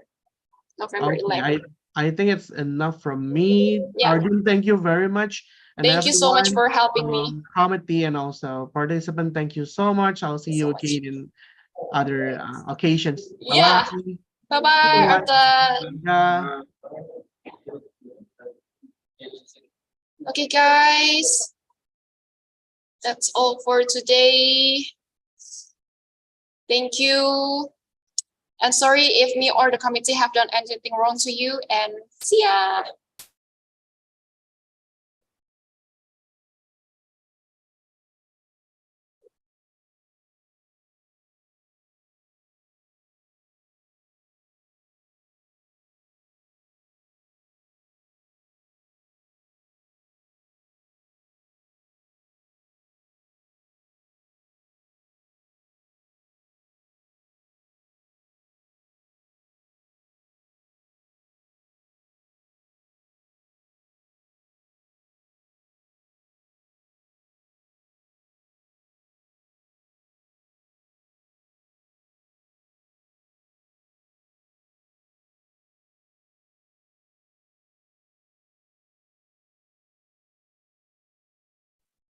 November Okay, 11. I think it's enough from me. Yeah. Arjun, thank you very much. And thank you so much for helping me. Committee and also participant, thank you so much. I'll see you again in other occasions. Yeah. Bye-bye, Arthur. Yeah. Okay, guys. That's all for today. Thank you. And sorry if me or the committee have done anything wrong to you, and see ya.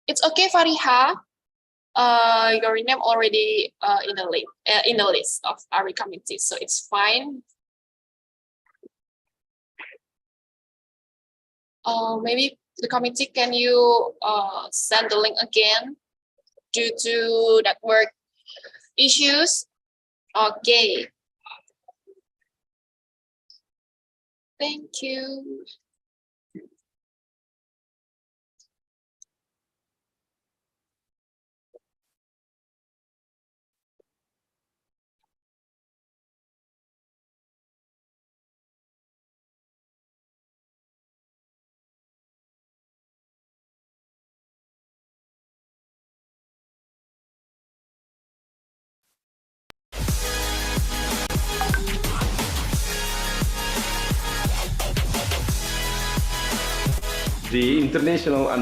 It's okay, Fariha. Your name already in the list of our committee, so it's fine. Maybe the committee, can you send the link again due to network issues? Okay. Thank you. The international and the